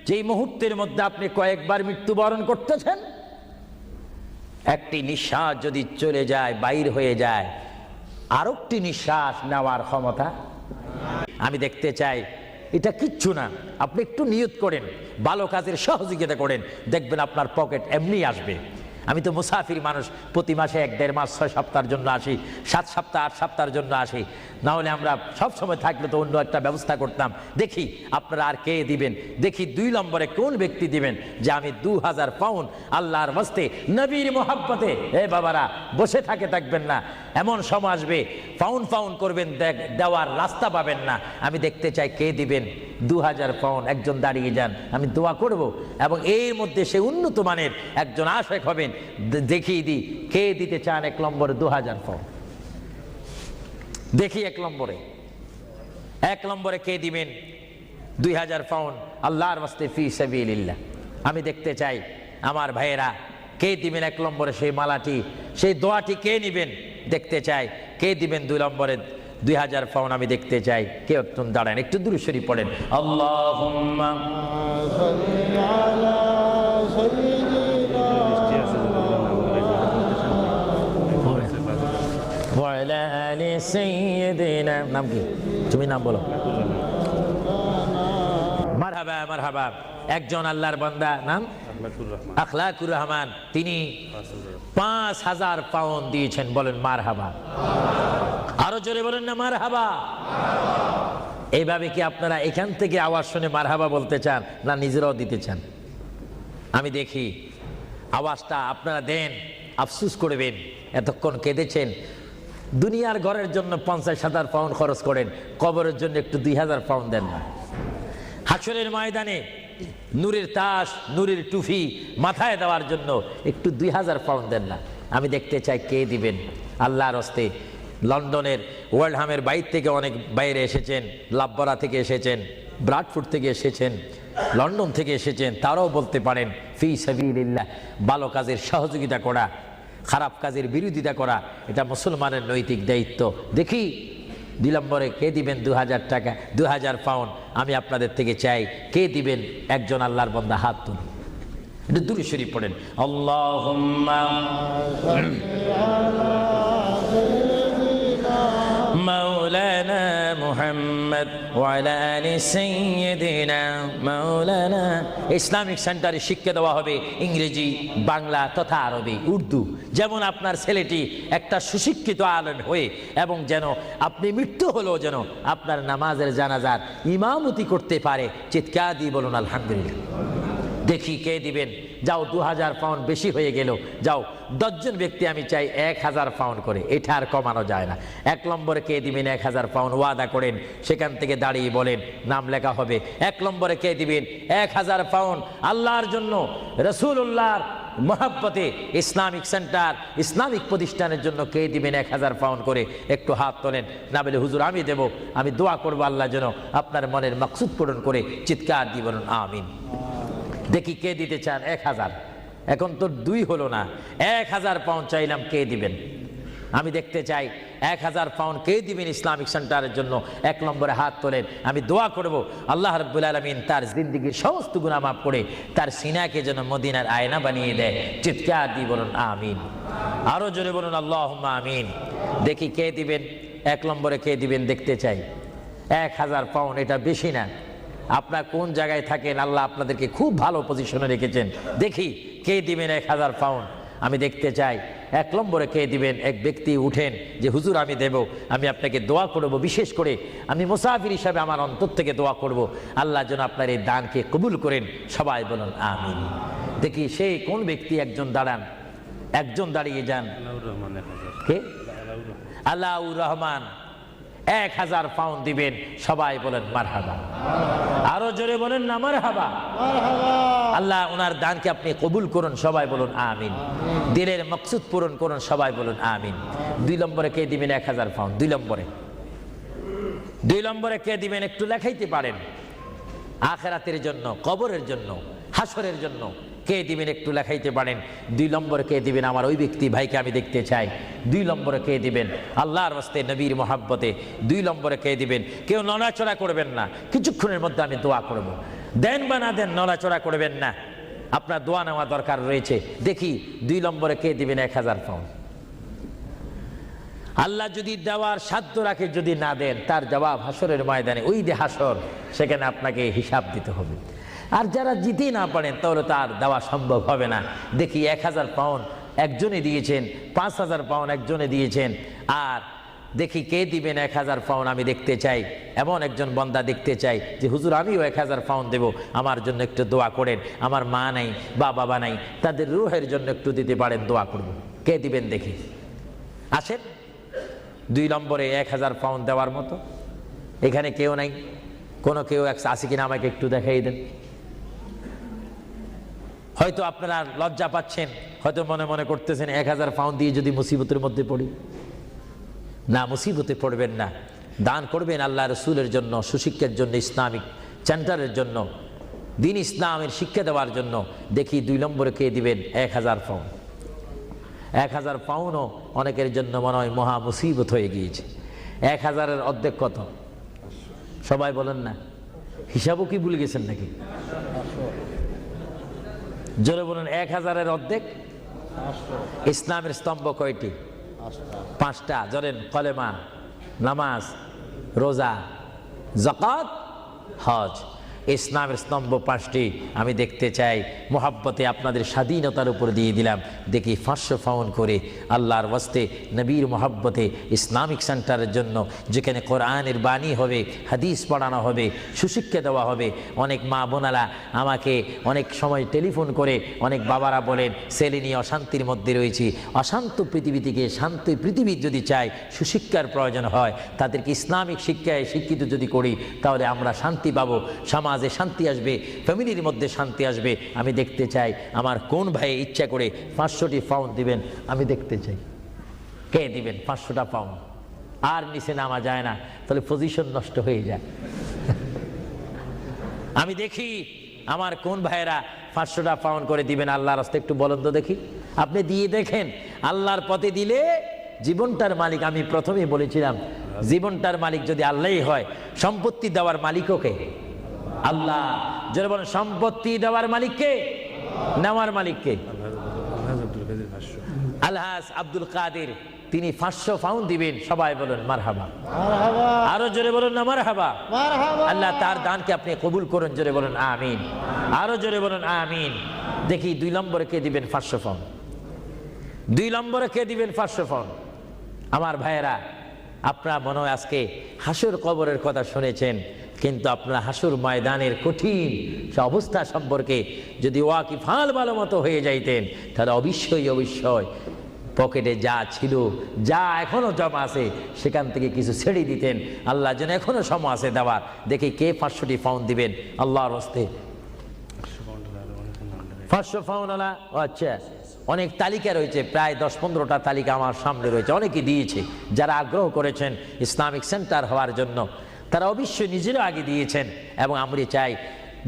যে মুহূর্তের মধ্যে আপনি কয়েকবার মৃত্যুবরণ করতেছেন। একটি নিঃশ্বাস যদি চলে যায়, বাইর হয়ে যায়, আরেকটি নিঃশ্বাস নেওয়ার ক্ষমতা। আমি দেখতে চাই এটা কিচ্ছু না। আপনি একটু নিয়ত করেন, ভালো কাজের সহযোগিতা করেন, দেখবেন আপনার পকেট এমনি আসবে। আমি তো মুসাফির মানুষ, প্রতি মাসে 1-1.5 মাস 6 সপ্তাহের জন্য আসি, 7 সপ্তাহ 8 সপ্তাহের জন্য আসি। না হলে আমরা সব সময় থাকলে তো অন্য একটা ব্যবস্থা করতাম। দেখি আপনারা আর কে দিবেন, দেখি 2 নম্বরে কোন ব্যক্তি দিবেন যে আমি 2000 পাউন্ড আল্লাহর ওয়াস্তে নবীর মোহাব্বতে। এ বাবারা, বসে থাকবেন না, এমন সময় আসবে পাউন্ড করবেন, দেওয়ার রাস্তা পাবেন না। আমি দেখতে চাই কে দিবেন 2000 পাউন্ড। একজন দাঁড়িয়ে যান, আমি দোয়া করব, এবং এর মধ্যে সে উন্নত মানের একজন আশেক হবেন। দেখিয়ে দিই কে দিতে চান 1 নম্বরে 2000 পাউন্ড। দেখি 1 নম্বরে কে দিবেন 2000 পাউন্ড আল্লাহর ওয়াস্তে ফি সাবিলিল্লাহ। আমি দেখতে চাই আমার ভাইয়েরা কে দিবেন 1 নম্বরে সেই মালাটি, সেই দোয়াটি কে নিবেন দেখতে চাই। কে দিবেন 2 নম্বরে 2000 পাউন্ড? আমি দেখতে চাই কেউ একটু দাঁড়ান, একটু দুরূদ শরীফ পড়েন। আল্লাহুম্মা صل على سيدنا ওয়া আলা আলি সাইয়্যিদিনা। নাম কি? তুমি নাম বলো। মারহাবা মারহাবা। একজন আল্লাহর বান্দা, নাম আখলাকুর রহমান, তিনি 5000 পাউন্ড দিয়েছেন। বলেন মারহাবা। আরো জোরে বলেন না মারহাবা। এইভাবে কি আপনারা এখান থেকে আওয়াজ শুনে মারহাবা বলতে চান, না নিজেরাও দিতে চান? আমি দেখি আওয়াজটা আপনারা দেন, আফসুস করবেন। এতক্ষণ কেঁদেছেন, দুনিয়ার ঘরের জন্য 50,000 পাউন্ড খরচ করেন, কবরের জন্য একটু 2000 পাউন্ড দেন না। হাসরের ময়দানে নূরের তাস, নূরের টুফি মাথায় দেওয়ার জন্য একটু 2000 পাউন্ড দেন না। আমি দেখতে চাই কে দিবেন আল্লাহর হস্তে। লন্ডনের ওয়ার্ল্ডহামের বাইর থেকে অনেক বাইরে এসেছেন, লাভবরা থেকে এসেছেন, ব্রাডফোর্ড থেকে এসেছেন, লন্ডন থেকে এসেছেন। তারাও বলতে পারেন ফি সাবিলিল্লাহ। ভালো কাজের সহযোগিতা করা, খারাপ কাজের বিরোধিতা করা, এটা মুসলমানের নৈতিক দায়িত্ব। দেখি 2 নম্বরে কে দিবেন 2000 টাকা, 2000 পাউন্ড? আমি আপনাদের থেকে চাই কে দিবেন। একজন আল্লাহর বান্দা হাত তুলুন, এটা দুরূদ শরীফ পড়েন। আল্লাহুম্মা মাওলানা মুহাম্মদ ওয়া আলা আলি সাইয়্যিদিনা মাওলানা। ইসলামিক সেন্টারে শিক্ষা দেওয়া হবে ইংরেজি, বাংলা তথা আরবি, উর্দু। যেমন আপনার ছেলেটি একটা সুশিক্ষিত আলেম হয়ে, এবং যেন আপনি মৃত্যু হলেও যেন আপনার নামাজের জানাজার ইমামতি করতে পারে। চিৎকার দিয়ে বলুন আলহামদুলিল্লাহ। দেখি কে দিবেন। যাও 2000 পাউন্ড বেশি হয়ে গেল। যাও 10 জন ব্যক্তি আমি চাই 1000 পাউন্ড করে, এটা আর কমানো যায় না। 1 নম্বরে কে দিবেন 1000 পাউন্ড? ওয়াদা করেন, সেখান থেকে দাঁড়িয়ে বলেন, নাম লেখা হবে। 1 নম্বরে কে দিবেন 1000 পাউন্ড আল্লাহর জন্য, রাসূলুল্লাহর মহব্বতে ইসলামিক সেন্টার, ইসলামিক প্রতিষ্ঠানের জন্য কে দিবেন 1000 পাউন্ড করে? একটু হাত তোলেন। না বলে হুজুর আমি দেব, আমি দোয়া করবো আল্লাহ যেন আপনার মনের মাকসুদ পূরণ করে। চিৎকার দিয়ে বলুন আমিন। দেখি কে দিতে চান 1000। এখন তো 2 হলো না, 1000 পাউন্ড চাইলাম, কে দিবেন? আমি দেখতে চাই 1000 পাউন্ড কে দিবেন ইসলামিক সেন্টারের জন্য? 1 নম্বরে হাত তোলেন। আমি দোয়া করব আল্লাহ রাব্বুল আলামিন তার জিন্দেগীর সমস্ত গুনাহ মাফ করে তার সিনাকে যেন মদিনার আয়না বানিয়ে দেয়। চিৎকার দিয়ে বলুন আমিন। আরো জোরে বলুন আল্লাহুম্মা আমিন। দেখি কে দিবেন 1 নম্বরে কে দিবেন দেখতে চাই। 1000 পাউন্ড এটা বেশি না। আপনার কোন জায়গায় থাকেন, আল্লাহ আপনাদেরকে খুব ভালো পজিশনে রেখেছেন। দেখি কে দিবেন 1000 পাউন্ড? আমি দেখতে চাই 1 নম্বরে কে দিবেন। এক ব্যক্তি উঠেন যে হুজুর আমি দেব, আমি আপনাকে দোয়া করব। বিশেষ করে আমি মুসাফির হিসাবে আমার অন্তর থেকে দোয়া করব, আল্লাহ যেন আপনার এই দানকে কবুল করেন। সবাই বলুন আমিন। দেখি সেই কোন ব্যক্তি? একজন দাঁড়ান, একজন দাঁড়িয়ে যান। কে? আলাউর রহমান 1000 পাউন্ড দিবেন। সবাই বলেন মারহাবা। আরো জোরে বলেন না মারহাবা। আল্লাহ ওনার দানকে আপনি কবুল করুন। সবাই বলুন আমিন। দিলের মকসুদ পূরণ করুন। সবাই বলুন আমিন। 2 নম্বরে কে দিবেন 1000 পাউন্ড? 2 নম্বরে কে দিবেন? একটু লেখাইতে পারেন। আখিরাতের জন্য, কবরের জন্য, হাসরের জন্য কে দিবেন? একটু লেখাইতে পারেন। 2 নম্বরে কে দিবেন? আমার ওই ব্যক্তি ভাইকে আমি দেখতে চাই। 2 নম্বরে কে দিবেন? আল্লাহর ওয়াস্তে, নবীর মহব্বতে 2 নম্বরে কে দিবেন? কেউ নড়াচড়া করবেন না, কিছুক্ষণের মধ্যে আমি দোয়া করব। দেন বা না দেন, নড়াচড়া করবেন না, আপনার দোয়া নেওয়া দরকার রয়েছে। দেখি 2 নম্বরে কে দিবেন 1000 পাউন্ড? আল্লাহ যদি দেওয়ার সাধ্য রাখে, যদি না দেন তার জবাব হাসরের ময়দানে, ওই যে হাসর, সেখানে আপনাকে হিসাব দিতে হবে। আর যারা জিতেই না পারেন তাহলে তার দেওয়া সম্ভব হবে না। দেখি 1000 পাউন্ড একজনে দিয়েছেন, 5000 পাউন্ড একজনে দিয়েছেন, আর দেখি কে দিবেন 1000 পাউন্ড, আমি দেখতে চাই। এমন একজন বান্দা দেখতে চাই যে হুজুর আমিও 1000 পাউন্ড দেব, আমার জন্য একটু দোয়া করেন, আমার মা নাই বা বাবা নাই, তাদের রুহের জন্য একটু দিতে পারেন, দোয়া করব। কে দিবেন দেখি? আসেন 2 নম্বরে 1000 পাউন্ড দেওয়ার মতো। এখানে কেউ নাই, কোনো কেউ আছে কিনা আমাকে একটু দেখাই দেন। হয়তো আপনারা লজ্জা পাচ্ছেন, হয়তো মনে মনে করতেছেন 1000 পাউন্ড দিয়ে যদি মুসিবতের মধ্যে পড়ি। না, মুসিবতে পড়বেন না, দান করবেন আল্লাহ রসুলের জন্য, সুশিক্ষার জন্য, ইসলামিক সেন্টারের জন্য, দিন ইসলামের শিক্ষা দেওয়ার জন্য। দেখি 2 নম্বরে কে দিবেন 1000 পাউন্ড। 1000 পাউন্ডও অনেকের জন্য মনে হয় মহা মুসিবত হয়ে গিয়েছে। 1000-এর অর্ধেক কত? সবাই বলেন না, হিসাবও কি ভুলে গেছেন নাকি? জোরে বলেন, 1000-এর অর্ধেক। ইসলামের স্তম্ভ কয়টি? 5টা। জোরেন, কলেমা, নামাজ, রোজা, যাকাত, হজ। ইসলামের স্তম্ভ 5টি। আমি দেখতে চাই, মোহাব্বতে আপনাদের স্বাধীনতার উপর দিয়ে দিলাম, দেখি 500 পাউন্ড করে আল্লাহর ওয়াস্তে, নবীর মোহাব্বতে, ইসলামিক সেন্টারের জন্য, যেখানে কোরআনের বাণী হবে, হাদিস পড়ানো হবে, সুশিক্ষা দেওয়া হবে। অনেক মা বোনারা আমাকে অনেক সময় টেলিফোন করে, অনেক বাবারা বলেন ছেলে নিয়ে অশান্তির মধ্যে রয়েছি। অশান্ত পৃথিবী থেকে শান্তি পৃথিবী যদি চাই, সুশিক্ষার প্রয়োজন হয়, তাদেরকে ইসলামিক শিক্ষায় শিক্ষিত যদি করি, তাহলে আমরা শান্তি পাবো, সমাজে শান্তি আসবে, ফ্যামিলির মধ্যে শান্তি আসবে। আমি দেখতে চাই আমার কোন ভাই ইচ্ছা করে 500টি পাউন্ড দিবেন, আমি দেখতে চাই কে দিবেন 500টা পাউন্ড। আর নিচে নামা যায় না, তাহলে পজিশন নষ্ট হয়ে যায়। আমি দেখি আমার কোন ভাইয়েরা 500টা পাউন্ড করে দিবেন আল্লাহর রাস্তায়, একটু বলেন তো দেখি। আপনি দিয়ে দেখেন, আল্লাহর পথে দিলে জীবনটার মালিক, আমি প্রথমেই বলেছিলাম, জীবনটার মালিক যদি আল্লাহই হয়, সম্পত্তি দেওয়ার মালিকও কে? আল্লাহ। যারা বলেন সম্পত্তি দেওয়ার মালিক কে, নেওয়ার মালিক কে? আলহাজ আব্দুল কাদের, তিনি 500 পাউন্ড দিবেন। সবাই বলেন মারহাবা। আরো জোরে বলুন না মারহাবা। আল্লাহ তার দানকে আপনি কবুল করুন, জোরে বলুন আমিন। আরো জোরে বলুন আমিন। দেখি 2 নম্বরে কে দিবেন 500 পাউন্ড? 2 নম্বরে কে দিবেন 500 পাউন্ড? আমার ভাইয়েরা, আপনারা মনে হয় আজকে হাসর কবরের কথা শুনেছেন, কিন্তু আপনারা হাসর ময়দানের কঠিন অবস্থা সম্পর্কে যদি ওয়াকিফাল ভালো মতো হয়ে যাইতেন, তাহলে অবশ্যই পকেটে যা ছিল, যা এখনো জমা আছে, সেখান থেকে কিছু ছেড়ে দিতেন। আল্লাহ যেন এখনো সময় আছে দেওয়ার। দেখি কে 500টি পাউন্ড দিবেন আল্লাহর হস্তে? 500 পাউন্ড আলা। আচ্ছা, অনেক তালিকা রয়েছে, প্রায় 10-15টা তালিকা আমার সামনে রয়েছে। অনেকে দিয়েছে, যারা আগ্রহ করেছেন ইসলামিক সেন্টার হওয়ার জন্য, তারা অবশ্যই নিজেরও আগে দিয়েছেন। এবং আমরা চাই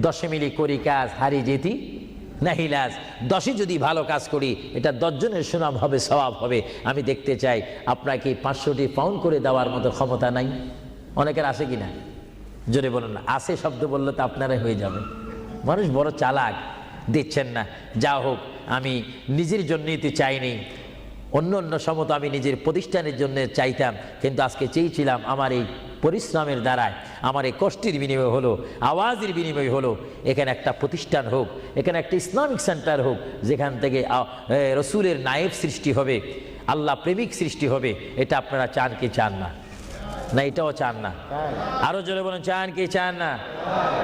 10 মিলি করি কাজ, হারি যেতি নাহিলাজ। 10 যদি ভালো কাজ করি, এটা 10 জনের সুনাম হবে, সওয়াব হবে। আমি দেখতে চাই আপনাকে 500টি পাউন্ড করে দেওয়ার মতো ক্ষমতা নাই? অনেকের আছে কি না? জোরে বলুন না। আছে শব্দ বললে তো আপনারাই হয়ে যাবে। মানুষ বড় চালাক, দিচ্ছেন না। যা হোক, আমি নিজের জন্যই তো চাইনি, অন্য সময় তো আমি নিজের প্রতিষ্ঠানের জন্য চাইতাম, কিন্তু আজকে চেয়েছিলাম আমার এই পরিশ্রমের দ্বারায়, আমার এই কষ্টের বিনিময় হলো, আওয়াজের বিনিময় হলো, এখানে একটা প্রতিষ্ঠান হোক, এখানে একটা ইসলামিক সেন্টার হোক, যেখান থেকে রসুলের নায়েব সৃষ্টি হবে, আল্লাহ প্রেমিক সৃষ্টি হবে। এটা আপনারা চান কি চান না? না এটাও চান না? আরো জোরে বলেন, চান কি চান না?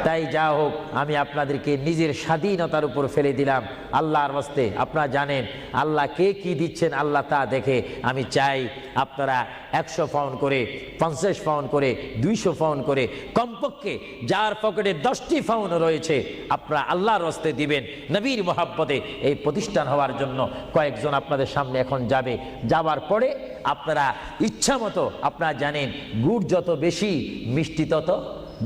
তাই যা হোক, আমি আপনাদেরকে নিজের স্বাধীনতার উপর ফেলে দিলাম আল্লাহর হস্তে। আপনারা জানেন আল্লাহ কে কি দিচ্ছেন, আল্লাহ তা দেখে। আমি চাই আপনারা 100 পাউন্ড করে, 50 পাউন্ড করে, 200 পাউন্ড করে, কমপক্ষে যার পকেটে 10টি পাউন্ড রয়েছে, আপনারা আল্লাহর হস্তে দিবেন নবীর মোহাব্বতে এই প্রতিষ্ঠান হওয়ার জন্য। কয়েকজন আপনাদের সামনে এখন যাবে, যাবার পরে আপনারা ইচ্ছা মতো, আপনারা জানেন গুড় যত বেশি, মিষ্টি তত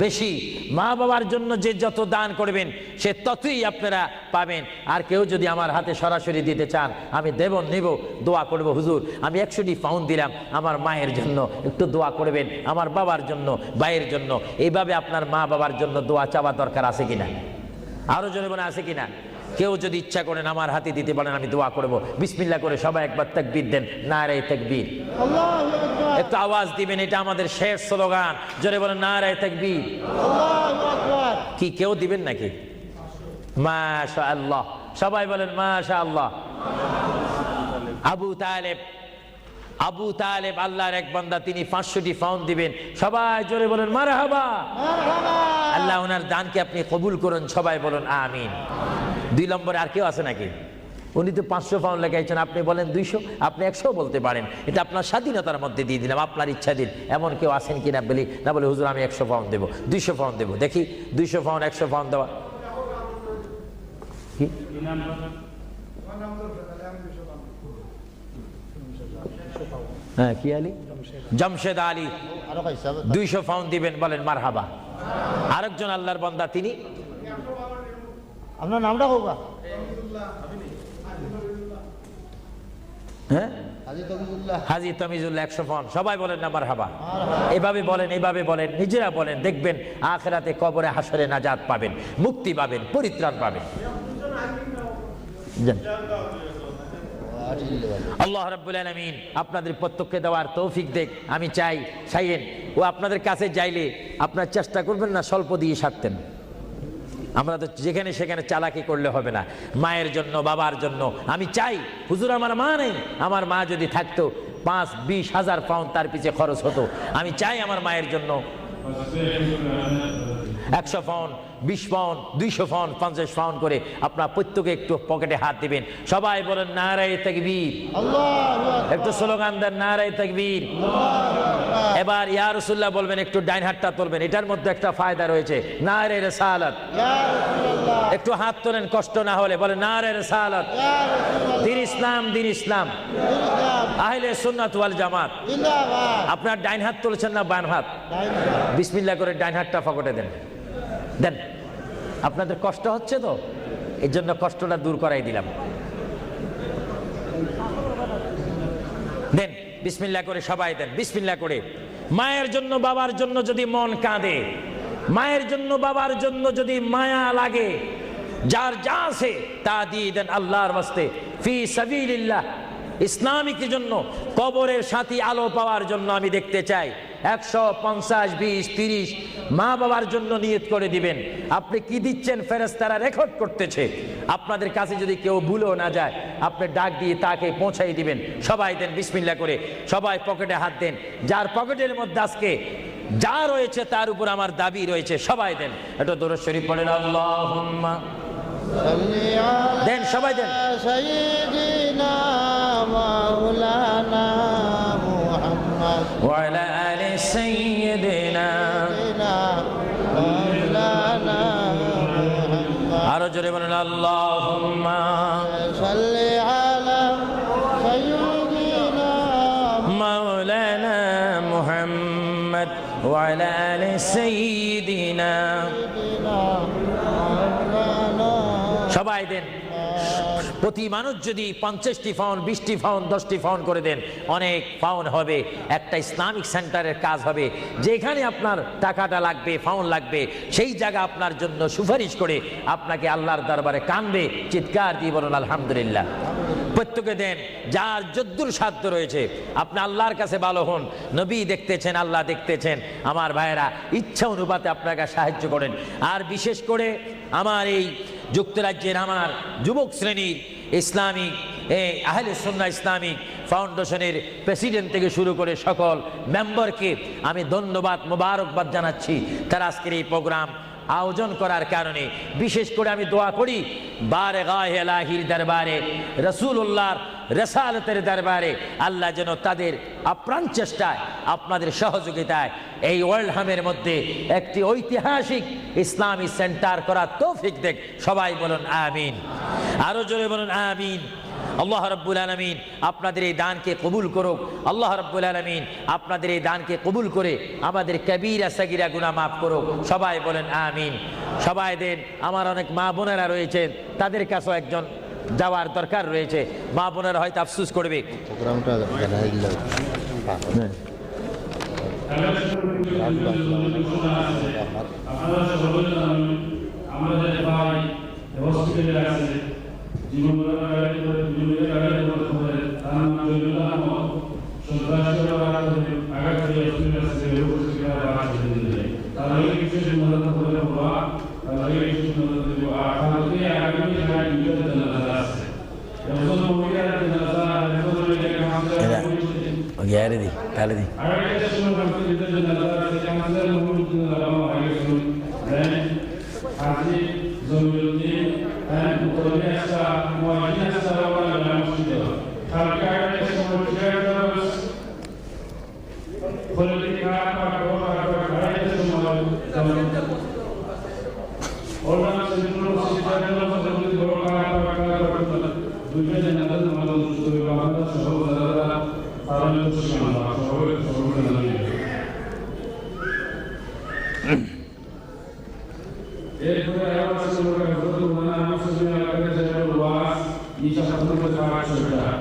বেশি। মা বাবার জন্য যে যত দান করবেন, সে ততই আপনারা পাবেন। আর কেউ যদি আমার হাতে সরাসরি দিতে চান, আমি দেব, নেব, দোয়া করব। হুজুর আমি 100টি পাউন্ড দিলাম, আমার মায়ের জন্য একটু দোয়া করবেন, আমার বাবার জন্য, ভাইয়ের জন্য। এইভাবে আপনার মা বাবার জন্য দোয়া চাওয়া দরকার আছে কিনা? আরো জনে মনে আছে কিনা? কেউ যদি ইচ্ছা করেন আমার হাতে দিতে পারেন, আমি দোয়া করব। বিসমিল্লাহ করে সবাই একবার তাকবীর দেন, নারে তাকবীর। আল্লাহু আকবার, একটু আওয়াজ দিবেন, এটা আমাদের শেষ স্লোগান। জোরে বলেন নারে তাকবীর। আল্লাহু আকবার। কি কেউ দিবেন নাকি? মাশাআল্লাহ, সবাই বলেন মাশাআল্লাহ। আবু তালেব আল্লাহর এক বান্দা, তিনি 500টি পাউন্ড দিবেন। সবাই জোরে বলেন মারহাবা। মারহাবা। আল্লাহ ওনার দানকে আপনি কবুল করুন, সবাই বলেন আমিন। 2 নম্বরে আর কেউ আছে নাকি? উনি তো 500 পাউন্ড লেখাইছেন, আপনি বলেন 200, আপনি 100 বলতে পারেন। এটা আপনার স্বাধীনতার মধ্যে দিয়ে দিলাম, আপনার ইচ্ছা দিন। এমন কেউ আছেন কিনা বলি না, বলে হুজুর আমি 100 পাউন্ড দেবো, 200 পাউন্ড দেবো। দেখি 200 পাউন্ড, 100 পাউন্ড দেওয়া কি? হ্যাঁ, কি আলী? জমশেদ আলী, আরো পয়সা 200 পাউন্ড দিবেন, বলেন মারহাবা। আরেকজন আল্লাহর বান্দা, তিনি আপনার নামটা হোগা? হ্যাঁ, হাজী তবিজুল্লাহ। হাজী তমিজুল্লাহ, 100 পাউন্ড। সবাই বলেন না মারহাবা। এভাবে বলেন, এইভাবে বলেন, নিজেরা বলেন, দেখবেন আখিরাতে কবরে হাসরে নাজাত পাবেন, মুক্তি পাবেন, পরিত্রাণ পাবেন। যান। আল্লাহ রাব্বুল আলামিন আপনাদের প্রত্যেককে দেওয়ার তৌফিক দেখ। আমি চাই চাইয়েন ও আপনাদের কাছে যাইলে আপনার চেষ্টা করবেন না স্বল্প দিয়ে সারতেন। আমরা তো যেখানে সেখানে চালাকি করলে হবে না। মায়ের জন্য, বাবার জন্য আমি চাই, হুজুর আমার মা নেই, আমার মা যদি থাকতো 5-20 হাজার পাউন্ড তার পিছে খরচ হতো। আমি চাই আমার মায়ের জন্য 100 পাউন্ড, 20 পাউন্ড, 200 পাউন্ড, 50 পাউন্ড করে আপনার প্রত্যেকে একটু পকেটে হাত দিবেন। সবাই বলেন নারে তাকবীর। আল্লাহু আকবার। একটু স্লোগান দেন, নারে তাকবীর। এবার ইয়া রাসূলুল্লাহ বলবেন, একটু ডাইন হাতটা তুলবেন, এটার মধ্যে একটা ফায়দা রয়েছে, নারে রিসালাত। ইয়া রাসূলুল্লাহ। একটু হাত তোলেন, কষ্ট না হলে বলেন নারে রিসালাত। ইয়া রাসূলুল্লাহ। দিন ইসলাম, দিন ইসলাম, আহলে সুন্নাত ওয়াল জামাত। জিন্দাবাদ। আপনার ডাইন হাত তুলছেন না বাম হাত? বিসমিল্লাহ করে ডাইন হাতটা পকেটে দেন, দেন। আপনাদের কষ্ট হচ্ছে তো, এর জন্য কষ্টটা দূর করাই দিলাম। দেন বিসমিল্লাহ করে, সবাই দেন বিসমিল্লাহ করে। মায়ের জন্য, বাবার জন্য যদি মন কাঁদে, মায়ের জন্য, বাবার জন্য যদি মায়া লাগে, যার যা আছে তা দিয়ে দেন আল্লাহর ওয়াস্তে, ফি সাবিলিল্লাহ। ইসলামিক জন্য, কবরের সাথী আলো পাওয়ার জন্য আমি দেখতে চাই 150, 20, 30 মা বাবার জন্য নিয়ত করে দিবেন। আপনি কি দিচ্ছেন ফেরেশতারা রেকর্ড করতেছে। আপনাদের কাছে যদি কেউ ভুলেও না যায়, আপনি ডাক দিয়ে তাকে পৌঁছাই দিবেন। সবাই দেন বিসমিল্লাহ করে, সবাই পকেটে হাত দেন। যার পকেটের মধ্যে আজকে যা রয়েছে তার উপর আমার দাবি রয়েছে, সবাই দেন। এটা দরুদ শরীফ পড়েন, আল্লাহুম্মা সাল্লি আলা দেন, সবাই দেন। সাইয়্যিদিনা মাওলানা মুহাম্মদ ওয়া আলা আলি সাইয়্যিদিনা। মাওলানা মুহাম্মদ। আরো জোরে বলেন, আল্লাহুম্মা সাল্লি আলা সাইয়্যিদিনা মাওলানা মুহাম্মদ ওয়া আলা আলি সাইয়্যিদিনা। মাওলানা। সবাই দেন। প্রতি মানুষ যদি 50টি পাউন্ড, 20টি পাউন্ড, 10টি পাউন্ড করে দেন, অনেক পাউন্ড হবে। একটা ইসলামিক সেন্টারের কাজ হবে, যেখানে আপনার টাকাটা লাগবে, পাউন্ড লাগবে, সেই জায়গা আপনার জন্য সুপারিশ করে আপনাকে আল্লাহর দরবারে কানবে, চিৎকার দিয়ে বলুন আলহামদুলিল্লাহ। প্রত্যেকে দেন, যার যদ্দুর সাধ্য রয়েছে। আপনি আল্লাহর কাছে ভালো হন, নবী দেখতেছেন, আল্লাহ দেখতেছেন। আমার ভাইয়েরা, ইচ্ছা অনুপাতে আপনাকে সাহায্য করেন। আর বিশেষ করে আমার এই যুক্তরাজ্যের আমার যুবক শ্রেণীর ইসলামিক আহলে সুন্নাহ ইসলামিক ফাউন্ডেশনের প্রেসিডেন্ট থেকে শুরু করে সকল মেম্বারকে আমি ধন্যবাদ, মোবারকবাদ জানাচ্ছি। তারা আজকের এই প্রোগ্রাম আয়োজন করার কারণে বিশেষ করে আমি দোয়া করি, বারগাহে ইলাহির দরবারে, রাসূলুল্লাহর রিসালাতের দরবারে আল্লাহ যেন তাদের আপ্রাণ চেষ্টায়, আপনাদের সহযোগিতায় এই ওয়ার্ল্ডহামের মধ্যে একটি ঐতিহাসিক ইসলামী সেন্টার করার তৌফিক দেখ। সবাই বলুন আমিন, আরো জোরে বলুন আমিন। আল্লাহ রাব্বুল আলামিন আপনাদের এই দানকে কবুল করুক। আল্লাহ রাব্বুল আলামিন আপনাদের এই দানকে কবুল করে আমাদের কবিরা সাগীরা গুনাহ মাফ করুক। সবাই বলেন আমিন। সবাই দেন। আমার অনেক মা বোনেরা রয়েছেন, তাদের কাছেও একজন যাওয়ার দরকার রয়েছে। মা বোনেরা হয়তো আফসোস করবে। প্রোগ্রামটা জানাই দিলাম। আমাদের ভাই হসপিটালে আছে জীবন জীবনের আগে করে তার নাম জয়নুল্লাহ আহমদ সন্ত্রাসীরা আঘাত দিয়ে হসপিটালে আছে রোগীকে বাঁচ দিতে তার আগে কিছু মদত করে বলা তার আগে কিছু মদত দিব আর তাহলে আগামী সময় বিগত জানাজা আছে এখন মহিলা জানাজা এখন এটা আমাদের গ্যারে দি তাহলে দি আরেকটা সময় বাকি বিগত জানাজা আছে আমাদের মহিলা জানাজা আগে শুনুন দেন হাজি জমিউদ্দিন and Utoliasa Moajina Sarawa Lamushido. Kalkara is Mojados Politica এরপরে আবার সরকার গত মানে আমার সঙ্গে আলাদা জায়গায় ওয়াস ইচ্ছা সাধন করে পাওয়া সরকার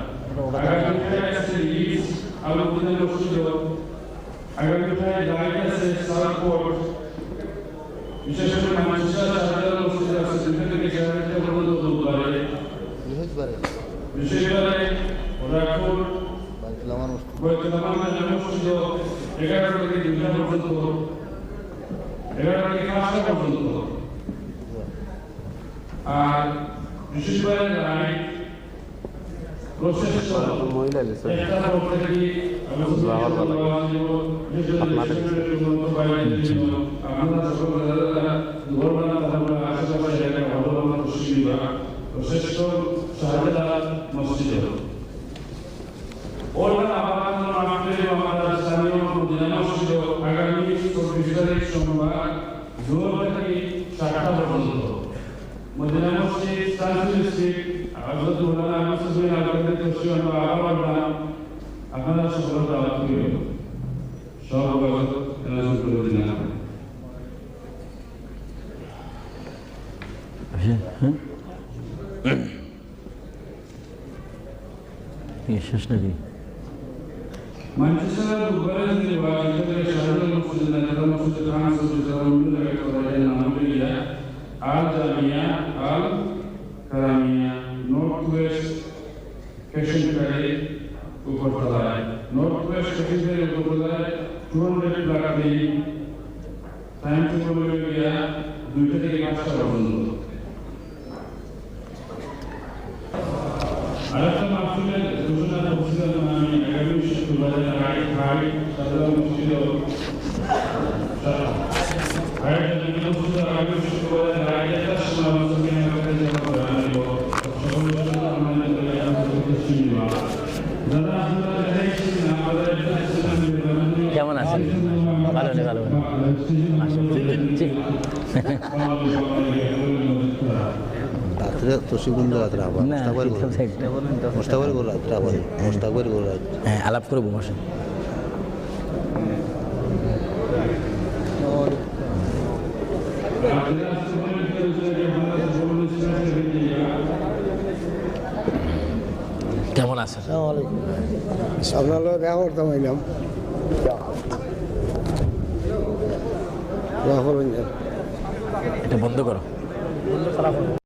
আগামী দিনে আছে লিজ আলো দিনে বসিত আগামী দিনে দায়িত্ব আছে সাপোর্ট বিশেষ করে মানুষের সাধারণ বসিত আছে সেখান থেকে জায়গাটা পর্যন্ত দূরে বিশেষ করে রাখুন বর্তমানে জন্ম বসিত 11 থেকে 2 পর্যন্ত 11 থেকে 5 পর্যন্ত আর বিশেষ করে রায় প্রসেস মহিলা একটা বলতে কি আমরা সকল গভর্নমেন্ট আমরা আশেপাশে জায়গায় ভালোভাবে খুশি বা প্রসেস শাহজালাল মসজিদ ওরা আবার আমাদের আমাদের স্থানীয় মদিনা মসজিদ আগামী 24 তারিখ সোমবার 2 থেকে 7টা পর্যন্ত মদিনা মসজিদ সানসুল স্ট্রিট হযরত মাওলানা আহমদ সুবহান আল-কাদের তশরিফ আহমদ আপনারা সকল দাওয়াত করিও সব অবগত এনাজুল করে দিন শেষ নাকি Manchester Bucharest ne va a integrar shahrul mufti ne kadam mufti khan se zarum lage kore namliya al jamia al karamia northwest Kashmir ऊपर पड़ा है नॉर्थ वेस्ट कश्मीर के ऊपर पड़ा है 200 लाख दी टाइम टू बोल गया दूसरे के पास का बंद আরেকটা মাহফিলে ঘোষণা করছিলাম আমি আগামী শুক্রবারে রায় খাই সাধারণ মসজিদে আরেকটা মসজিদ আগামী শুক্রবারে রায় একটা সমাবেশ আমাদের জন্য করা দিব সকল জন্য আমাদের শুনবা দাদা আপনারা দেখেছেন আমাদের কেমন আছেন ভালো নেই ভালো রাত্রে তসিবুল্লাহ রাত্রে আবার মোস্তাকবার করে রাত্রে আবার মোস্তাকবার করে রাত্রে হ্যাঁ আলাপ করবো বসে কেমন আছেন আপনার দেখা করতাম আইলাম এটা বন্ধ করো